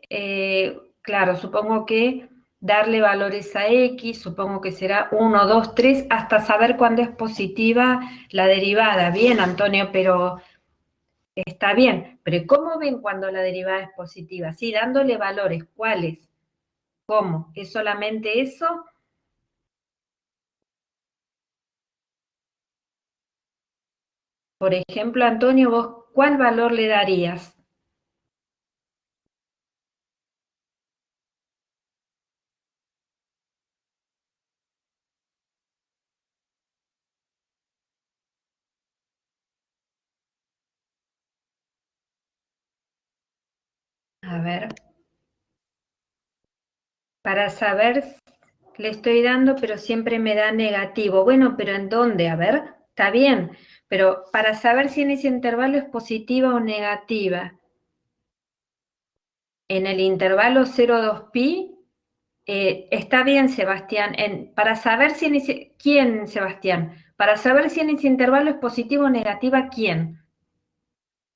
claro, supongo que darle valores a X, supongo que será 1, 2, 3, hasta saber cuándo es positiva la derivada. Bien, Antonio, pero está bien. Pero ¿cómo ven cuando la derivada es positiva? Sí, dándole valores. ¿Cuáles? ¿Cómo? ¿Es solamente eso? Por ejemplo, Antonio, ¿vos cuál valor le darías? A ver. Para saber, le estoy dando, pero siempre me da negativo. Bueno, pero ¿en dónde? A ver, está bien. Pero para saber si en ese intervalo es positiva o negativa. En el intervalo 0,2pi, está bien, Sebastián. Para saber si en ese... ¿Quién, Sebastián? Para saber si en ese intervalo es positiva o negativa, ¿quién?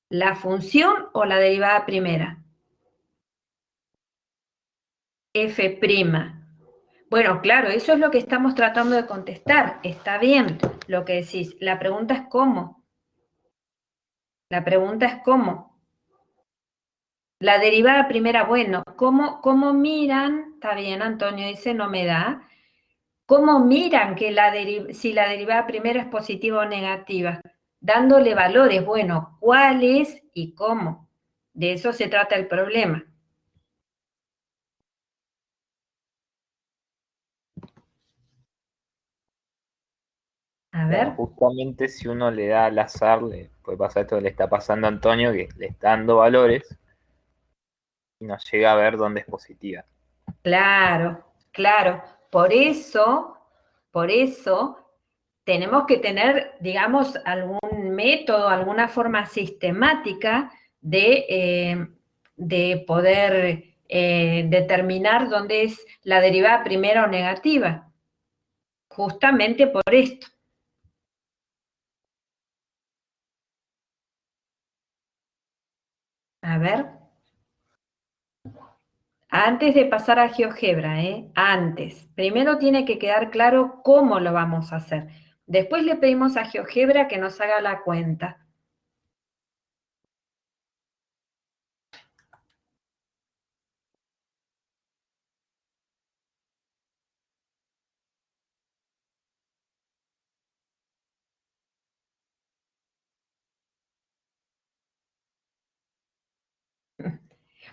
¿La función o la derivada primera? F'. Bueno, claro, eso es lo que estamos tratando de contestar. Está bien lo que decís. La pregunta es cómo. La pregunta es cómo. La derivada primera, bueno, ¿cómo miran? Está bien, Antonio dice no me da. ¿Cómo miran que si la derivada primera es positiva o negativa? Dándole valores, bueno, ¿cuáles y cómo? De eso se trata el problema. A ver. Bueno, justamente si uno le da al azar, le puede pasar esto que le está pasando a Antonio, que le está dando valores y no llega a ver dónde es positiva. Claro, claro. Por eso tenemos que tener, digamos, algún método, alguna forma sistemática de poder determinar dónde es la derivada primera o negativa. Justamente por esto. A ver. Antes de pasar a GeoGebra, antes. Primero tiene que quedar claro cómo lo vamos a hacer. Después le pedimos a GeoGebra que nos haga la cuenta.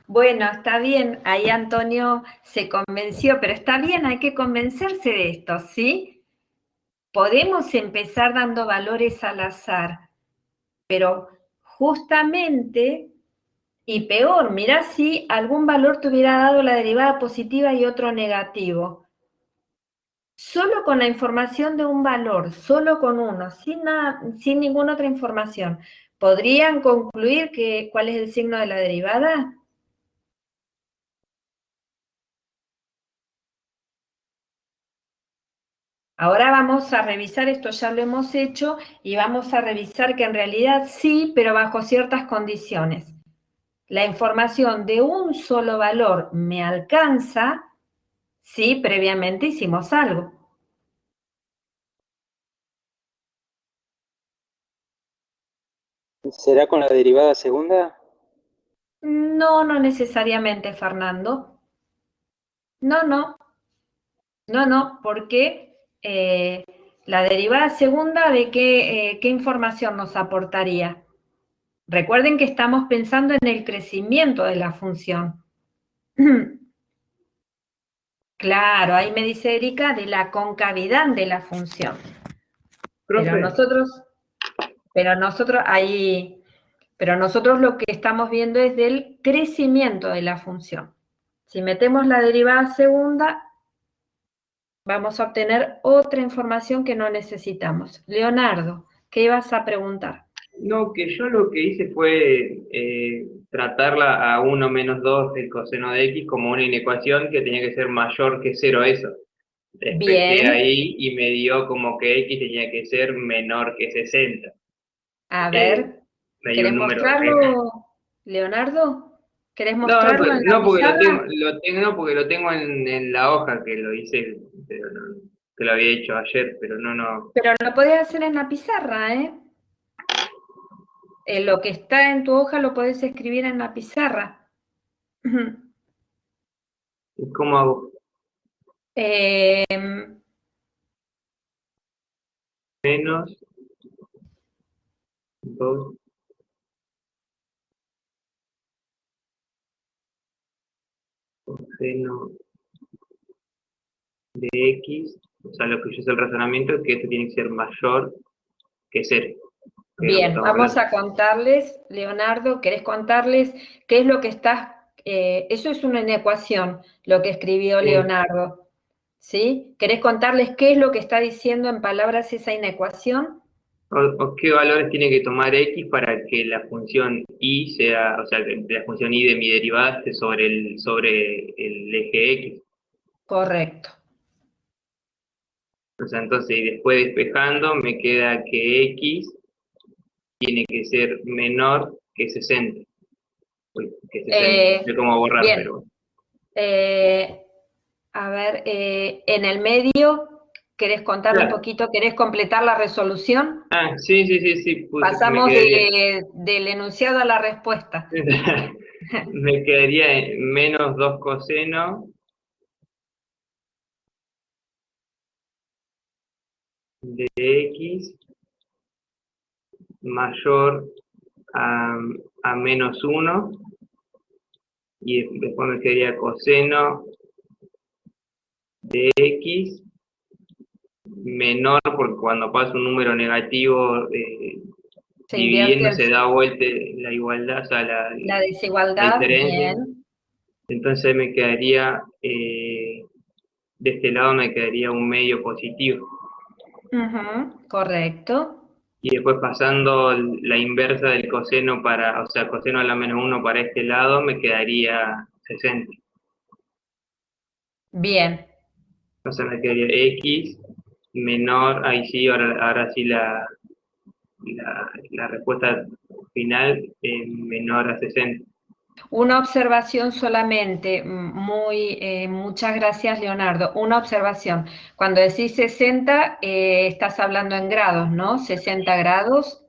Bueno, está bien, ahí Antonio se convenció, pero está bien, hay que convencerse de esto, ¿sí? Podemos empezar dando valores al azar, pero justamente, y peor, mirá si algún valor te hubiera dado la derivada positiva y otro negativo. Solo con la información de un valor, solo con uno, sin ninguna otra información, ¿podrían concluir cuál es el signo de la derivada? Ahora vamos a revisar, esto ya lo hemos hecho, y vamos a revisar que en realidad sí, pero bajo ciertas condiciones. La información de un solo valor me alcanza si previamente hicimos algo. ¿Será con la derivada segunda? No, no necesariamente, Fernando. No, porque la derivada segunda, ¿de qué información nos aportaría? Recuerden que estamos pensando en el crecimiento de la función. Claro, ahí me dice Erika de la concavidad de la función. Pero nosotros lo que estamos viendo es del crecimiento de la función. Si metemos la derivada segunda, vamos a obtener otra información que no necesitamos. Leonardo, ¿qué ibas a preguntar? No, que yo lo que hice fue tratarla a 1 menos 2 del coseno de x como una inecuación que tenía que ser mayor que 0 a eso. Despejé ahí y me dio como que x tenía que ser menor que 60. A ver, ¿querés mostrarlo, Leonardo? ¿Querés mostrarlo en la pizarra? Porque lo tengo en la hoja que lo hice, pero que lo había hecho ayer, pero no. Pero lo podés hacer en la pizarra, ¿eh? Lo que está en tu hoja lo podés escribir en la pizarra. ¿Cómo hago? Menos 2 coseno de x, o sea, lo que yo sé el razonamiento es que esto tiene que ser mayor que 0. Bien, vamos a contarles, Leonardo, ¿querés contarles qué es lo que estás... eso es una inecuación, lo que escribió Leonardo, ¿sí? ¿Querés contarles qué es lo que está diciendo en palabras esa inecuación? ¿O qué valores tiene que tomar x para que la función y sea, o sea, que la función y de mi derivada esté sobre el eje x? Correcto. O sea, entonces, y después despejando, me queda que x tiene que ser menor que 60. Uy, que 60. No sé cómo borrar, bien. pero... A ver, en el medio, ¿querés contar un poquito? ¿Querés completar la resolución? Ah, sí. Pasamos del enunciado a la respuesta. Me quedaría menos 2 coseno de x mayor a menos 1, y después me quedaría coseno de x menor, porque cuando pasa un número negativo dividiendo se da vuelta la igualdad, o sea, la desigualdad. La diferencia. Bien. Entonces me quedaría, de este lado me quedaría un medio positivo. Correcto. Y después pasando la inversa del coseno o sea, coseno a la menos 1 para este lado, me quedaría 60. Bien. Entonces me quedaría x menor, ahí sí, ahora sí la respuesta final es menor a 60. Una observación solamente, muchas gracias Leonardo, una observación. Cuando decís 60, estás hablando en grados, ¿no? 60 grados.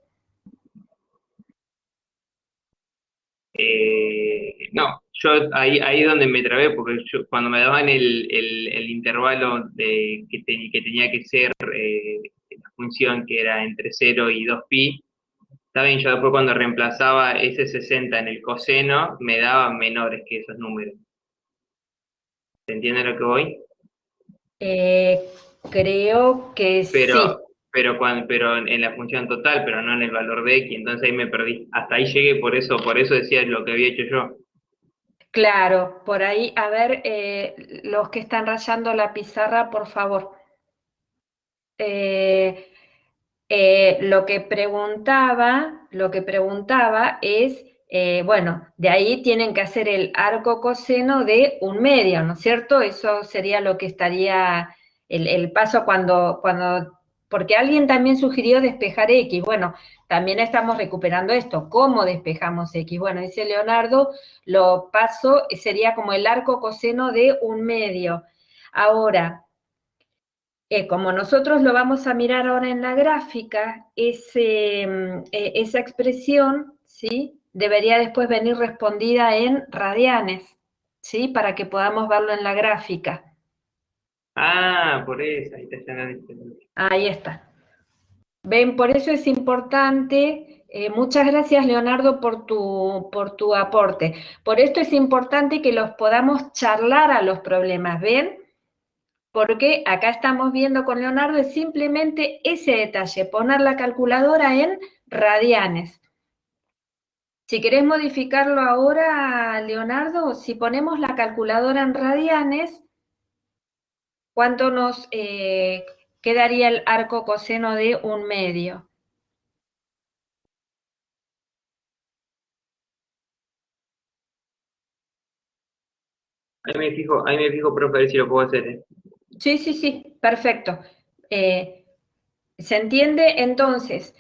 No, yo ahí donde me trabé, porque yo, cuando me daban el intervalo que tenía que ser la función que era entre 0 y 2pi, está bien, yo después cuando reemplazaba ese 60 en el coseno, me daba menores que esos números. ¿Se entiende a lo que voy? Creo que sí. Pero en la función total, pero no en el valor de x, entonces ahí me perdí. Hasta ahí llegué, por eso decía lo que había hecho yo. Claro, por ahí, a ver, los que están rayando la pizarra, por favor. Lo que preguntaba es, bueno, de ahí tienen que hacer el arco coseno de 1/2, ¿no es cierto? Eso sería lo que estaría el paso cuando, porque alguien también sugirió despejar X. Bueno, también estamos recuperando esto. ¿Cómo despejamos X? Bueno, dice Leonardo, lo paso, sería como el arco coseno de 1/2. Ahora, como nosotros lo vamos a mirar ahora en la gráfica, esa expresión, ¿sí?, debería después venir respondida en radianes, ¿sí?, para que podamos verlo en la gráfica. Ah, por eso, ahí está la diferencia. Ahí está. Ven, por eso es importante, muchas gracias Leonardo por tu aporte. Por esto es importante que los podamos charlar a los problemas, ¿ven? Porque acá estamos viendo con Leonardo es simplemente ese detalle, poner la calculadora en radianes. Si querés modificarlo ahora, Leonardo, si ponemos la calculadora en radianes, ¿cuánto nos quedaría el arco coseno de 1/2? Ahí me fijo, profe, a ver si lo puedo hacer. Sí, perfecto. ¿Se entiende? Entonces,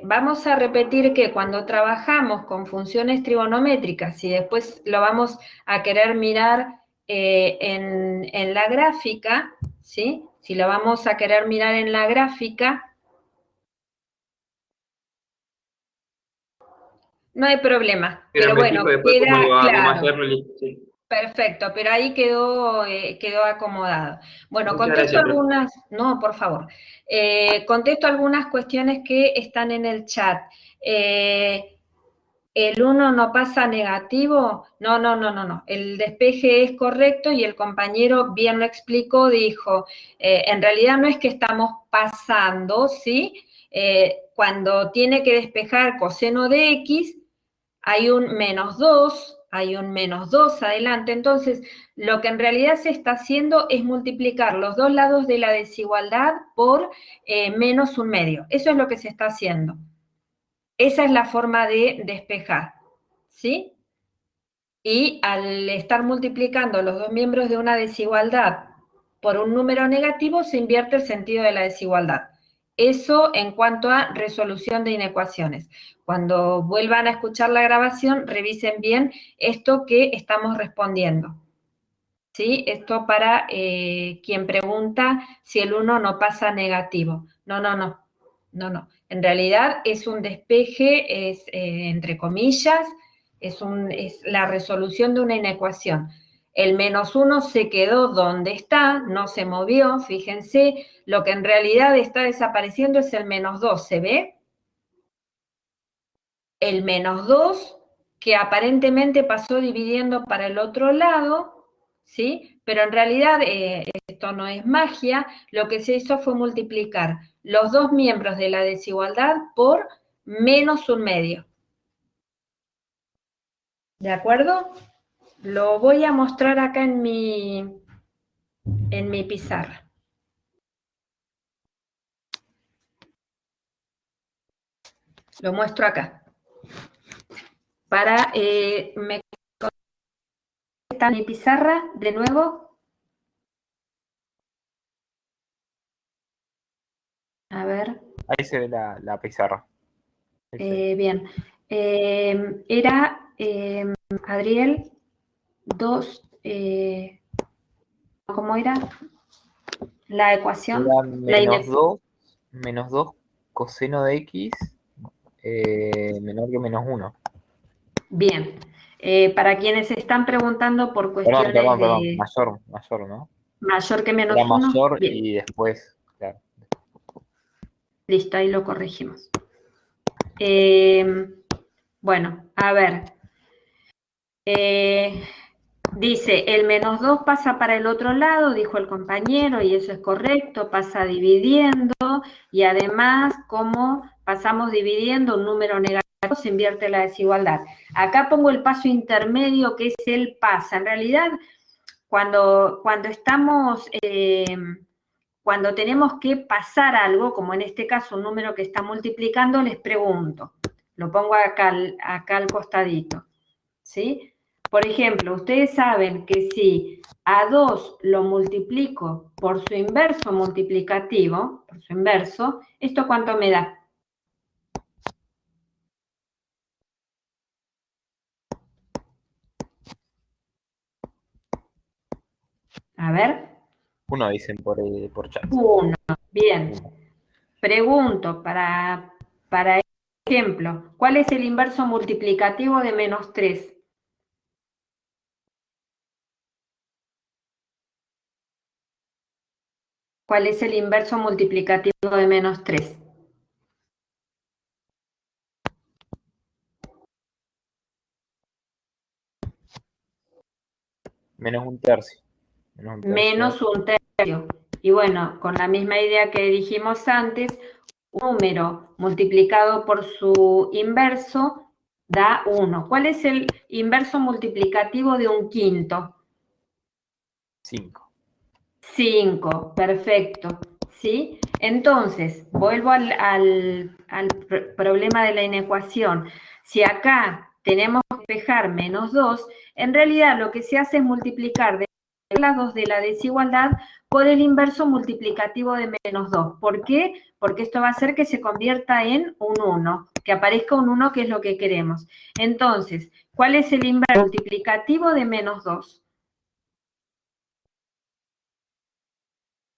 vamos a repetir que cuando trabajamos con funciones trigonométricas y después lo vamos a querer mirar en la gráfica, ¿sí? Si lo vamos a querer mirar en la gráfica, no hay problema, pero me bueno, fijo después queda cómo claro. hacerlo, listo, sí. Perfecto, pero ahí quedó acomodado. Bueno, Muchas contesto gracias, profe. algunas, no, por favor, contesto algunas cuestiones que están en el chat. ¿El 1 no pasa negativo? No. El despeje es correcto y el compañero bien lo explicó, dijo, en realidad no es que estamos pasando, ¿sí? Cuando tiene que despejar coseno de X, hay un -2 adelante, entonces lo que en realidad se está haciendo es multiplicar los dos lados de la desigualdad por -1/2. Eso es lo que se está haciendo. Esa es la forma de despejar, ¿sí? Y al estar multiplicando los dos miembros de una desigualdad por un número negativo, se invierte el sentido de la desigualdad. Eso en cuanto a resolución de inecuaciones. Cuando vuelvan a escuchar la grabación, revisen bien esto que estamos respondiendo. ¿Sí? Esto para quien pregunta si el 1 no pasa negativo. No. En realidad es un despeje, es entre comillas, es la resolución de una inecuación. El -1 se quedó donde está, no se movió, fíjense, lo que en realidad está desapareciendo es el -2, ¿se ve? El -2 que aparentemente pasó dividiendo para el otro lado, ¿sí? Pero en realidad esto no es magia, lo que se hizo fue multiplicar los dos miembros de la desigualdad por -1/2. ¿De acuerdo? Lo voy a mostrar acá en mi pizarra. Lo muestro acá. ¿Me está en mi pizarra de nuevo? Ahí se ve la pizarra. Bien. Era, Adriel, 2, ¿cómo era la ecuación? Era menos 2 coseno de x menor que menos 1. Bien. Para quienes están preguntando por cuestiones Perdón, de mayor, ¿no? mayor que menos Era 1. mayor Bien. y después, claro. Listo, ahí lo corregimos. Bueno, a ver. Dice, el menos 2 pasa para el otro lado, dijo el compañero, y eso es correcto, pasa dividiendo, y además, como pasamos dividiendo un número negativo, se invierte la desigualdad. Acá pongo el paso intermedio, que es el pasa. En realidad, cuando tenemos que pasar algo, como en este caso un número que está multiplicando, les pregunto, lo pongo acá al costadito, ¿sí? Por ejemplo, ustedes saben que si a 2 lo multiplico por su inverso multiplicativo, por su inverso, ¿esto cuánto me da? A ver. 1 dicen por chat. 1, bien. Pregunto, para ejemplo, ¿cuál es el inverso multiplicativo de menos 3? ¿Cuál es el inverso multiplicativo de menos 3? Menos un tercio. Menos un tercio. Y bueno, con la misma idea que dijimos antes, un número multiplicado por su inverso da 1. ¿Cuál es el inverso multiplicativo de un quinto? 5. 5, perfecto. ¿Sí? Entonces, vuelvo al problema de la inecuación. Si acá tenemos que despejar menos 2, en realidad lo que se hace es multiplicar de los lados de la desigualdad por el inverso multiplicativo de menos 2. ¿Por qué? Porque esto va a hacer que se convierta en un 1, que aparezca un 1, que es lo que queremos. Entonces, ¿cuál es el inverso multiplicativo de menos 2?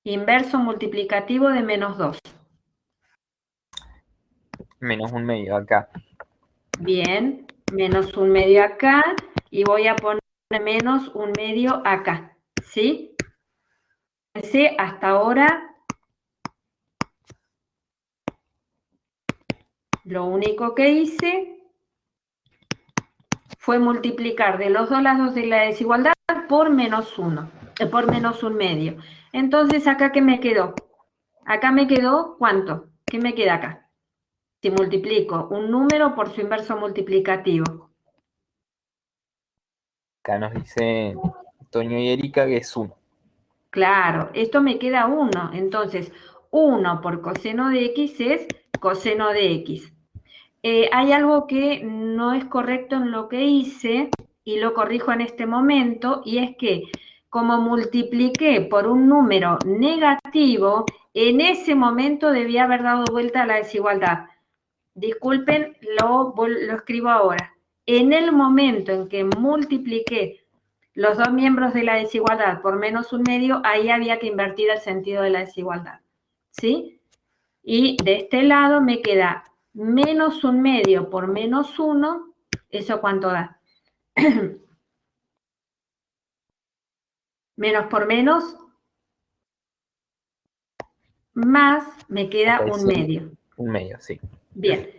Inverso multiplicativo de menos 2. Menos un medio acá. Bien, menos un medio acá, y voy a poner menos un medio acá, ¿sí? Hasta ahora, lo único que hice fue multiplicar de los dos lados de la desigualdad por menos 1, por menos un medio. Entonces, ¿acá qué me quedó? Acá me quedó, ¿cuánto? ¿Qué me queda acá? Si multiplico un número por su inverso multiplicativo. Acá nos dice Toño y Erika que es 1. Claro, esto me queda 1. Entonces, 1 por coseno de x es coseno de x. Hay algo que no es correcto en lo que hice, y lo corrijo en este momento, y es que como multipliqué por un número negativo, en ese momento debía haber dado vuelta a la desigualdad. Disculpen, lo escribo ahora. En el momento en que multipliqué los dos miembros de la desigualdad por menos un medio, ahí había que invertir el sentido de la desigualdad, ¿sí? Y de este lado me queda menos un medio por menos 1, ¿eso cuánto da? Menos por menos, más me queda un medio. Un medio, sí. Bien.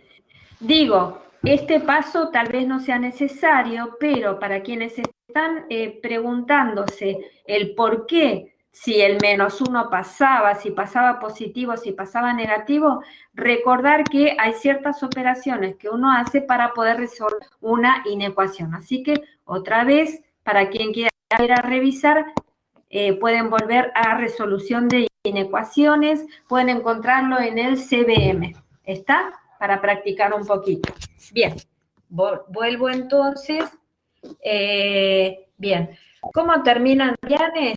Digo, este paso tal vez no sea necesario, pero para quienes están preguntándose el por qué, si el menos 1 pasaba, si pasaba positivo, si pasaba negativo, recordar que hay ciertas operaciones que uno hace para poder resolver una inecuación. Así que, otra vez, para quien quiera revisar, pueden volver a resolución de inecuaciones, pueden encontrarlo en el CBM. ¿Está? Para practicar un poquito. Bien, vuelvo entonces. Bien, ¿cómo terminan Llanes?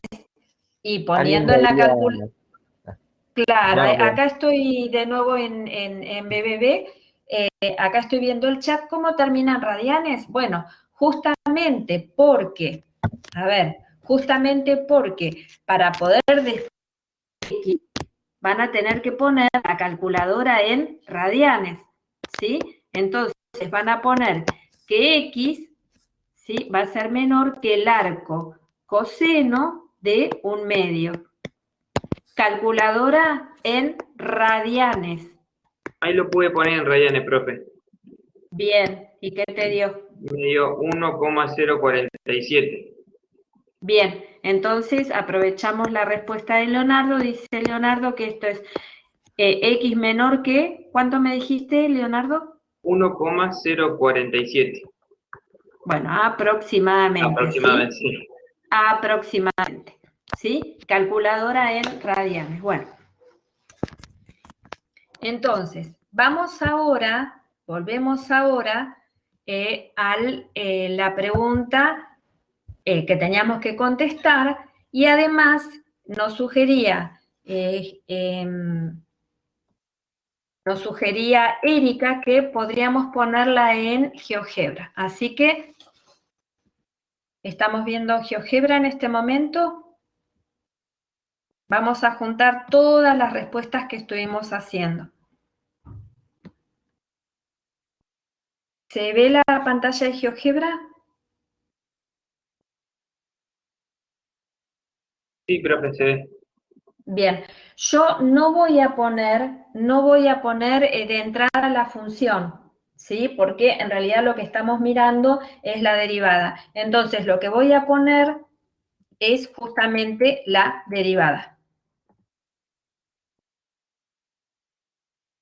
Y poniendo en la calculadora. Claro, No, acá estoy de nuevo en BBB, acá estoy viendo el chat. ¿Cómo terminan radianes? Bueno, justamente porque, para poder despejar X, van a tener que poner la calculadora en radianes, ¿sí? Entonces van a poner que X, ¿sí?, va a ser menor que el arco coseno de 1/2. Calculadora en radianes. Ahí lo pude poner en radianes, profe. Bien, ¿y qué te dio? Me dio 1,047. Bien, entonces aprovechamos la respuesta de Leonardo. Dice Leonardo que esto es X menor que, ¿cuánto me dijiste, Leonardo? 1,047. Bueno, aproximadamente. Aproximadamente, ¿sí? sí. Aproximadamente, ¿sí? Calculadora en radianes. Bueno, entonces, volvemos ahora a la pregunta que teníamos que contestar, y además nos sugería Erika que podríamos ponerla en GeoGebra. Así que estamos viendo GeoGebra en este momento. Vamos a juntar todas las respuestas que estuvimos haciendo. ¿Se ve la pantalla de GeoGebra? Sí, profe, se ve. Bien, yo no voy a poner de entrada la función, ¿sí? Porque en realidad lo que estamos mirando es la derivada. Entonces, lo que voy a poner es justamente la derivada.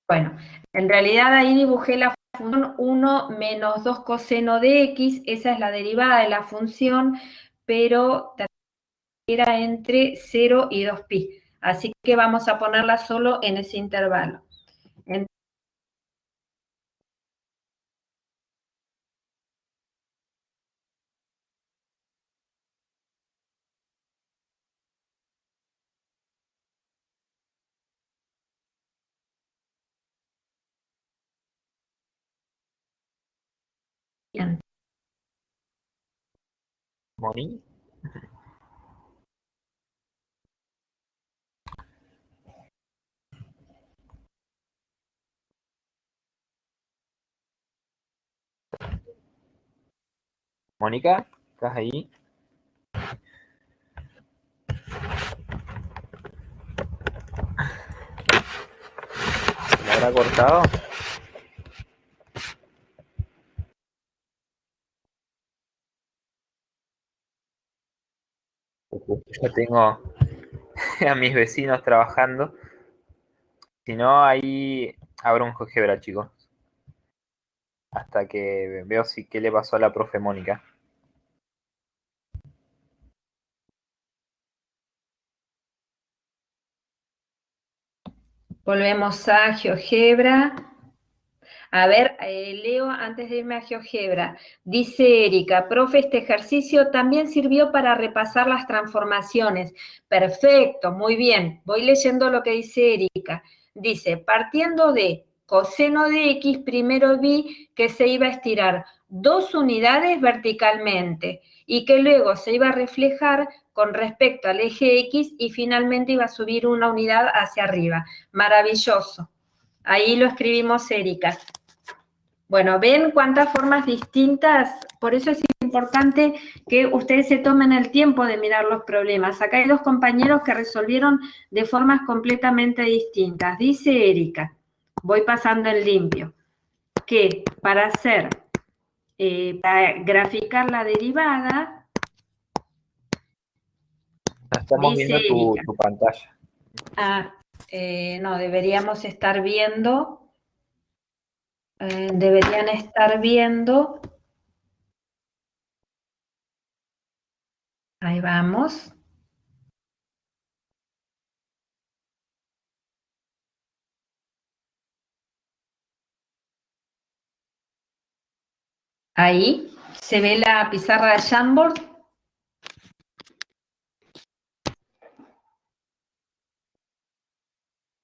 Bueno, en realidad ahí dibujé la función 1 menos 2 coseno de x, esa es la derivada de la función, pero era entre 0 y 2pi. Así que vamos a ponerla solo en ese intervalo. Moni. Mónica, ¿estás ahí? ¿Se me habrá cortado? Ya tengo a mis vecinos trabajando. Si no, ahí abro un GeoGebra, chicos. Hasta que veo qué le pasó a la profe Mónica. Volvemos a GeoGebra. A ver, leo antes de irme a GeoGebra. Dice Erika, profe, este ejercicio también sirvió para repasar las transformaciones. Perfecto, muy bien. Voy leyendo lo que dice Erika. Dice, partiendo de coseno de x, primero vi que se iba a estirar 2 unidades verticalmente y que luego se iba a reflejar con respecto al eje x y finalmente iba a subir 1 unidad hacia arriba. Maravilloso. Ahí lo escribimos, Erika. Bueno, ¿ven cuántas formas distintas? Por eso es importante que ustedes se tomen el tiempo de mirar los problemas. Acá hay 2 compañeros que resolvieron de formas completamente distintas. Dice Erika, voy pasando en limpio, que para graficar la derivada, Estamos dice viendo Erika. tu pantalla. No, deberíamos estar viendo... deberían estar viendo, ahí vamos. Ahí, ¿se ve la pizarra de Jamboard?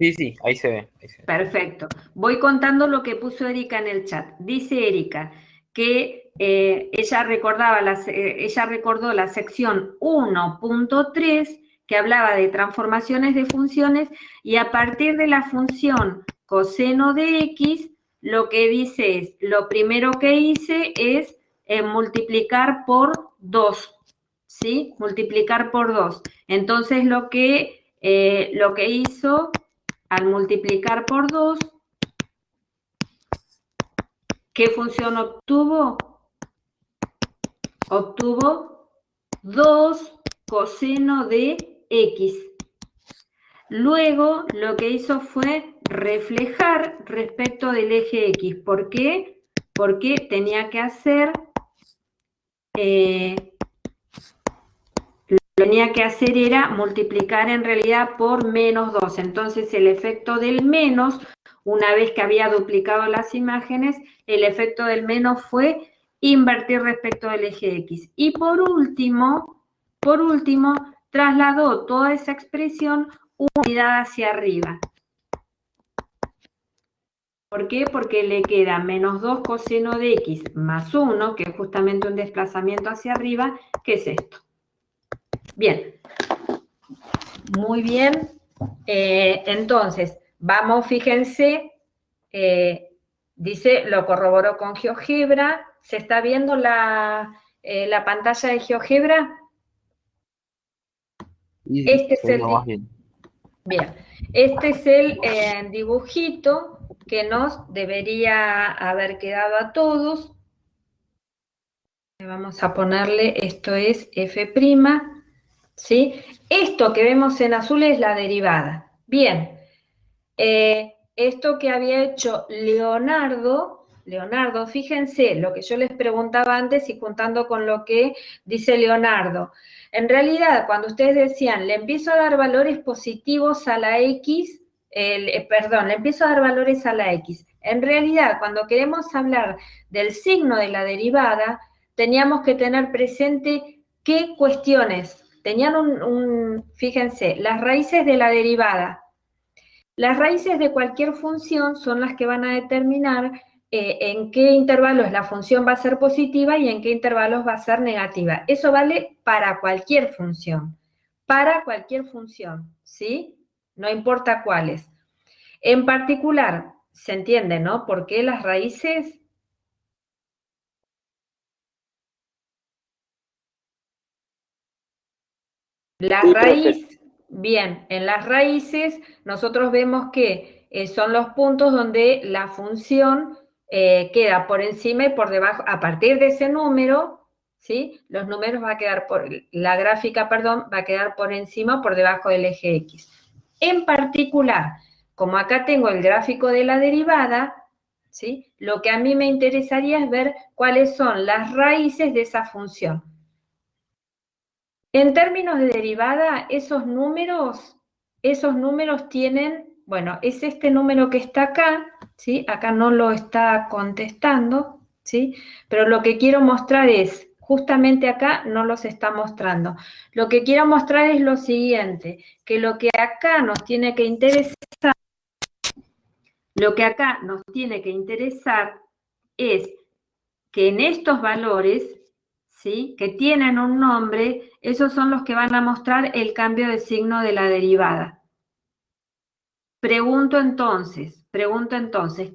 Sí, ahí se ve. Perfecto. Voy contando lo que puso Erika en el chat. Dice Erika que ella recordó la sección 1.3 que hablaba de transformaciones de funciones y a partir de la función coseno de x, lo que dice es, lo primero que hice es multiplicar por 2, ¿sí? Multiplicar por 2. Entonces lo que hizo al multiplicar por 2, ¿qué función obtuvo? Obtuvo 2 coseno de x. Luego lo que hizo fue reflejar respecto del eje x. ¿Por qué? Porque tenía que hacer era multiplicar en realidad por menos 2. Entonces el efecto del menos, una vez que había duplicado las imágenes, el efecto del menos fue invertir respecto del eje x. Y por último, trasladó toda esa expresión una unidad hacia arriba. ¿Por qué? Porque le queda menos 2 coseno de x más 1, que es justamente un desplazamiento hacia arriba, que es esto. Bien. Muy bien. Entonces, vamos, fíjense, dice, lo corroboró con GeoGebra. ¿Se está viendo la pantalla de GeoGebra? Este es el bien. Este es el dibujito que nos debería haber quedado a todos. Vamos a ponerle, esto es F', ¿sí? Esto que vemos en azul es la derivada. Bien, esto que había hecho Leonardo, fíjense lo que yo les preguntaba antes y juntando con lo que dice Leonardo. En realidad, cuando ustedes decían, le empiezo a dar valores positivos a la X, le empiezo a dar valores a la X. En realidad, cuando queremos hablar del signo de la derivada, teníamos que tener presente qué cuestiones. Tenían fíjense, las raíces de la derivada. Las raíces de cualquier función son las que van a determinar en qué intervalos la función va a ser positiva y en qué intervalos va a ser negativa. Eso vale para cualquier función. Para cualquier función, ¿sí? No importa cuáles. En particular, ¿se entiende, no? ¿Por qué las raíces? Las raíces, bien, en las raíces nosotros vemos que son los puntos donde la función queda por encima y por debajo, a partir de ese número, ¿sí? Los números va a quedar la gráfica, va a quedar por encima o por debajo del eje X. En particular, como acá tengo el gráfico de la derivada, ¿sí? Lo que a mí me interesaría es ver cuáles son las raíces de esa función. En términos de derivada, esos números tienen, bueno, es este número que está acá, ¿sí? Acá no lo está contestando, ¿sí? Pero lo que quiero mostrar es, justamente acá no los está mostrando. Lo que quiero mostrar es lo siguiente, que lo que acá nos tiene que interesar, es que en estos valores, ¿sí? Que tienen un nombre, esos son los que van a mostrar el cambio de signo de la derivada. Pregunto entonces,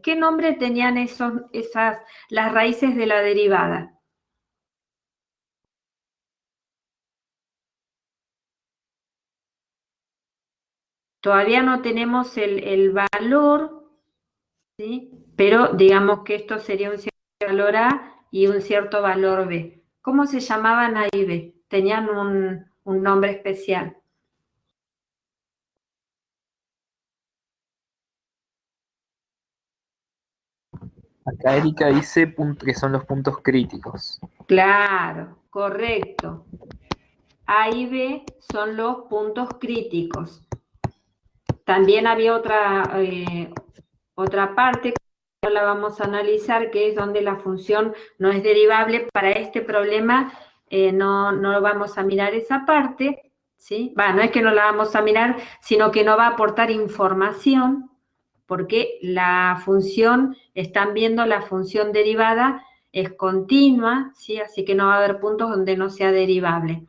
¿qué nombre tenían las raíces de la derivada? Todavía no tenemos el valor, ¿sí? Pero digamos que esto sería un cierto valor A y un cierto valor B. ¿Cómo se llamaban A y B? Tenían un nombre especial. Acá Erika dice que son los puntos críticos. Claro, correcto. A y B son los puntos críticos. También había otra parte que no la vamos a analizar, que es donde la función no es derivable. Para este problema no vamos a mirar esa parte, ¿sí? No es que no la vamos a mirar, sino que no va a aportar información, porque la función, están viendo la función derivada, es continua, ¿sí? Así que no va a haber puntos donde no sea derivable.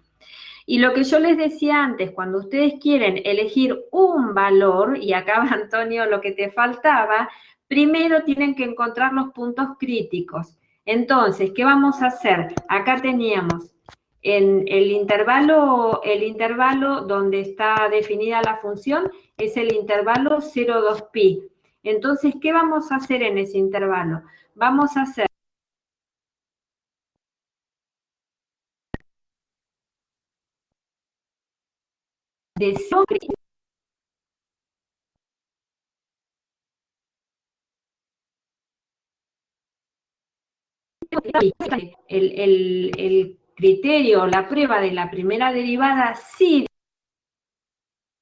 Y lo que yo les decía antes, cuando ustedes quieren elegir un valor, y acá va, Antonio, lo que te faltaba, primero tienen que encontrar los puntos críticos. Entonces, ¿qué vamos a hacer? Acá teníamos en el intervalo donde está definida la función, es el intervalo 0,2pi. Entonces, ¿qué vamos a hacer en ese intervalo? Vamos a hacer de sobre el criterio, la prueba de la primera derivada, sí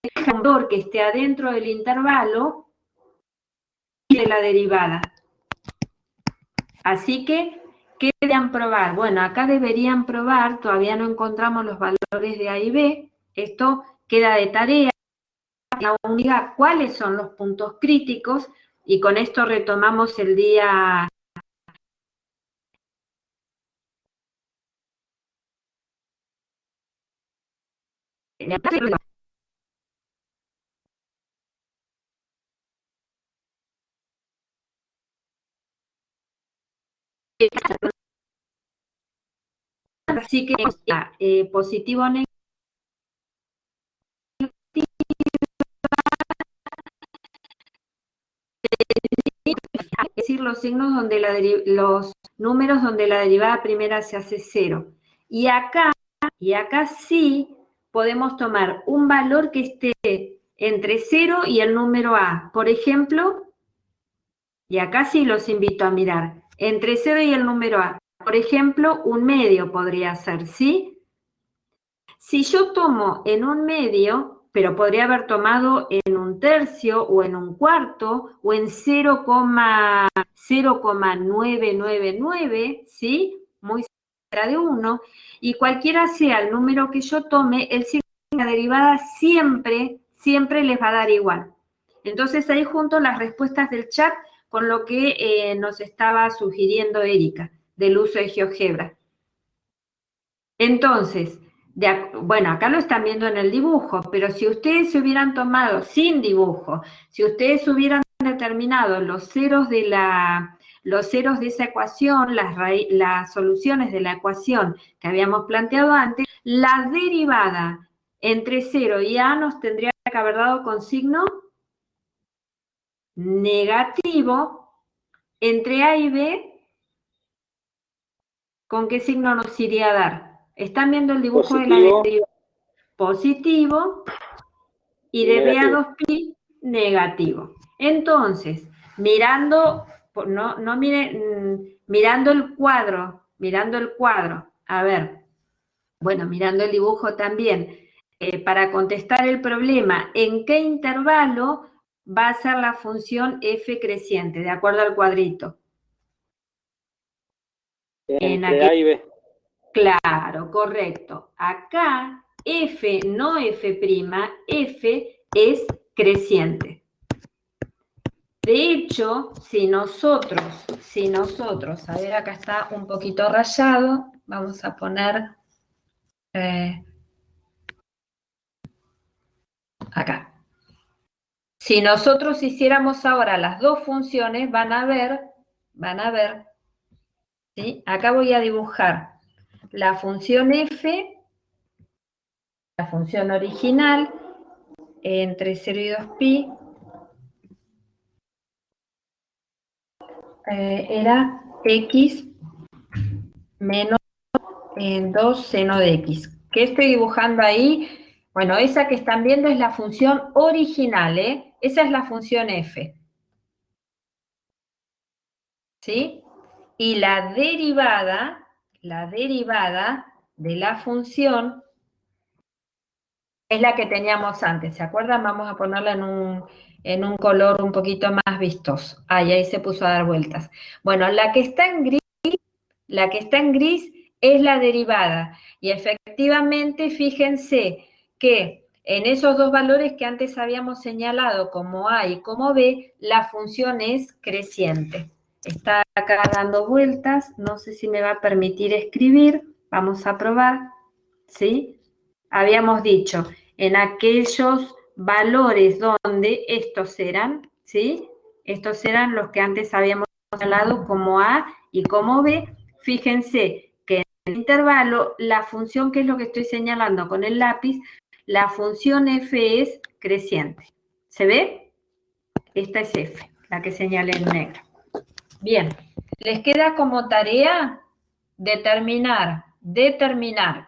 deja un valor que esté adentro del intervalo y de la derivada. Así que, ¿qué deberían probar? Bueno, acá deberían probar, todavía no encontramos los valores de A y B, esto queda de tarea, la unidad, cuáles son los puntos críticos, y con esto retomamos el día... Así que positivo o negativo, es decir, los signos donde los números donde la derivada primera se hace 0. Y acá sí podemos tomar un valor que esté entre 0 y el número A. Por ejemplo, y acá sí los invito a mirar, entre 0 y el número A. Por ejemplo, un medio podría ser, ¿sí? Si yo tomo en un medio, pero podría haber tomado en un tercio o en un cuarto o en 0,999, ¿sí? Muy cerca de 1, y cualquiera sea el número que yo tome, el signo de la derivada siempre les va a dar igual. Entonces ahí junto las respuestas del chat con lo que nos estaba sugiriendo Erika, del uso de GeoGebra. Entonces, bueno, acá lo están viendo en el dibujo, pero si ustedes se hubieran tomado sin dibujo, si ustedes hubieran determinado los ceros de esa ecuación, las soluciones de la ecuación que habíamos planteado antes, la derivada entre 0 y A nos tendría que haber dado con signo negativo, entre A y B, ¿con qué signo nos iría a dar? ¿Están viendo el dibujo de la derivada? Positivo, y de B a 2pi, negativo. Entonces, mirando el cuadro, a ver, bueno, mirando el dibujo también, para contestar el problema, ¿en qué intervalo va a ser la función f creciente, de acuerdo al cuadrito? Entre A y B. Claro, correcto. Acá, f, no f', f es creciente. De hecho, si nosotros, a ver, acá está un poquito rayado, vamos a poner acá. Si nosotros hiciéramos ahora las dos funciones, van a ver, ¿sí? Acá voy a dibujar la función f, la función original, entre 0 y 2pi, era x menos 2 seno de x. ¿Qué estoy dibujando ahí? Bueno, esa que están viendo es la función original, ¿eh? Esa es la función f. ¿Sí? Y la derivada de la función es la que teníamos antes, ¿se acuerdan? Vamos a ponerla en un color un poquito más vistoso. Ah, y ahí se puso a dar vueltas. Bueno, la que está en gris es la derivada. Y efectivamente, fíjense que en esos dos valores que antes habíamos señalado como A y como B, la función es creciente. Está acá dando vueltas, no sé si me va a permitir escribir, vamos a probar, ¿sí? Habíamos dicho, en aquellos valores donde estos eran, ¿sí? Estos eran los que antes habíamos señalado como A y como B. Fíjense que en el intervalo, la función, que es lo que estoy señalando con el lápiz, la función f es creciente. ¿Se ve? Esta es f, la que señalé en negro. Bien, les queda como tarea determinar,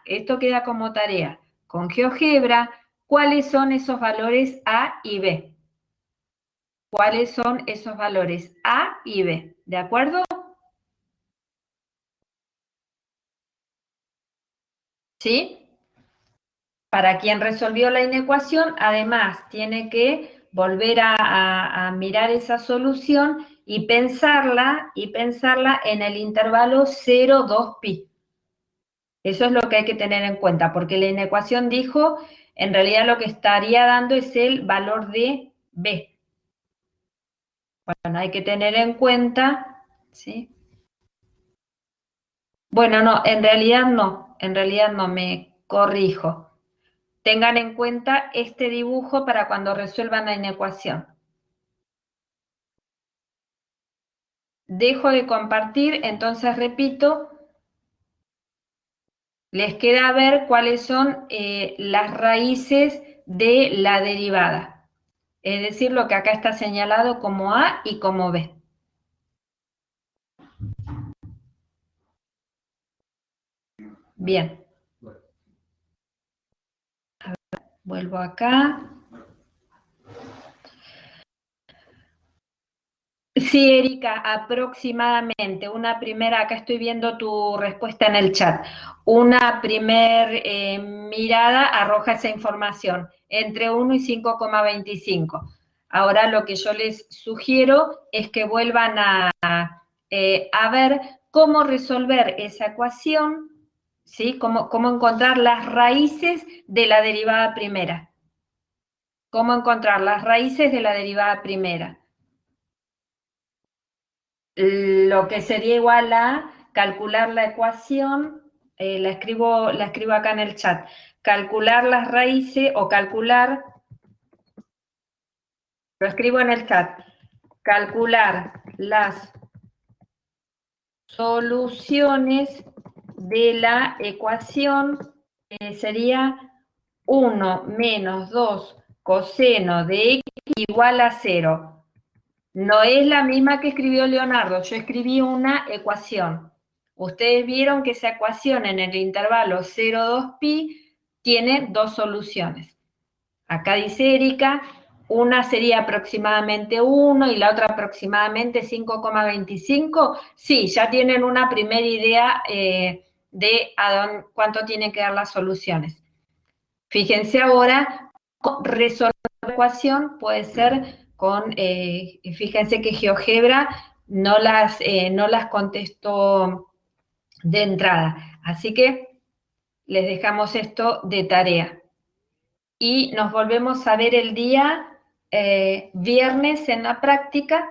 esto queda como tarea con GeoGebra, cuáles son esos valores A y B. ¿Cuáles son esos valores A y B? ¿De acuerdo? ¿Sí? Para quien resolvió la inecuación, además, tiene que volver a mirar esa solución y pensarla en el intervalo 0, 2 pi. Eso es lo que hay que tener en cuenta, porque la inecuación dijo, en realidad lo que estaría dando es el valor de B. Bueno, hay que tener en cuenta, ¿sí? Bueno, no, en realidad no, me corrijo. Tengan en cuenta este dibujo para cuando resuelvan la inecuación. Dejo de compartir, entonces repito, les queda ver cuáles son las raíces de la derivada. Es decir, lo que acá está señalado como A y como B. Bien. A ver, vuelvo acá. Sí, Erika, aproximadamente una primera, acá estoy viendo tu respuesta en el chat, una primer mirada arroja esa información, entre 1 y 5,25. Ahora lo que yo les sugiero es que vuelvan a ver cómo resolver esa ecuación, ¿sí? Cómo encontrar las raíces de la derivada primera. Cómo encontrar las raíces de la derivada primera. Lo que sería igual a calcular la ecuación, la escribo acá en el chat, calcular las raíces o calcular, lo escribo en el chat, calcular las soluciones de la ecuación sería 1 menos 2 coseno de x igual a 0. No es la misma que escribió Leonardo, yo escribí una ecuación. Ustedes vieron que esa ecuación en el intervalo 0, 2 pi tiene dos soluciones. Acá dice Erika, una sería aproximadamente 1 y la otra aproximadamente 5,25. Sí, ya tienen una primera idea de cuánto tienen que dar las soluciones. Fíjense ahora, resolver la ecuación puede ser fíjense que GeoGebra no las contestó de entrada, así que les dejamos esto de tarea. Y nos volvemos a ver el día viernes en la práctica.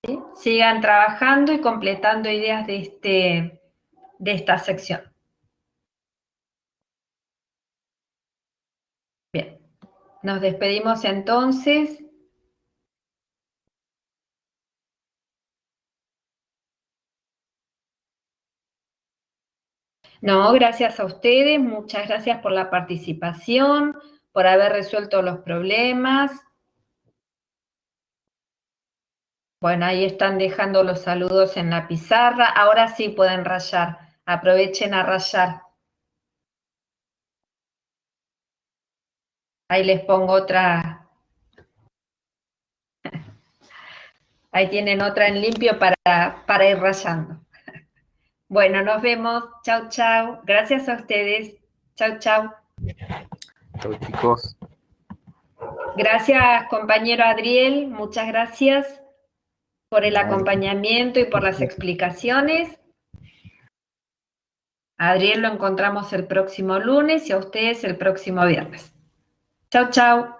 ¿Sí? Sigan trabajando y completando ideas de esta sección. Bien, nos despedimos entonces. No, gracias a ustedes, muchas gracias por la participación, por haber resuelto los problemas. Bueno, ahí están dejando los saludos en la pizarra. Ahora sí pueden rayar, aprovechen a rayar. Ahí les pongo otra. Ahí tienen otra en limpio para ir rayando. Bueno, nos vemos. Chau, chau. Gracias a ustedes. Chau, chau. Chau, chicos. Gracias, compañero Adriel. Muchas gracias por el acompañamiento y por las explicaciones. A Adriel lo encontramos el próximo lunes y a ustedes el próximo viernes. Chau, chau.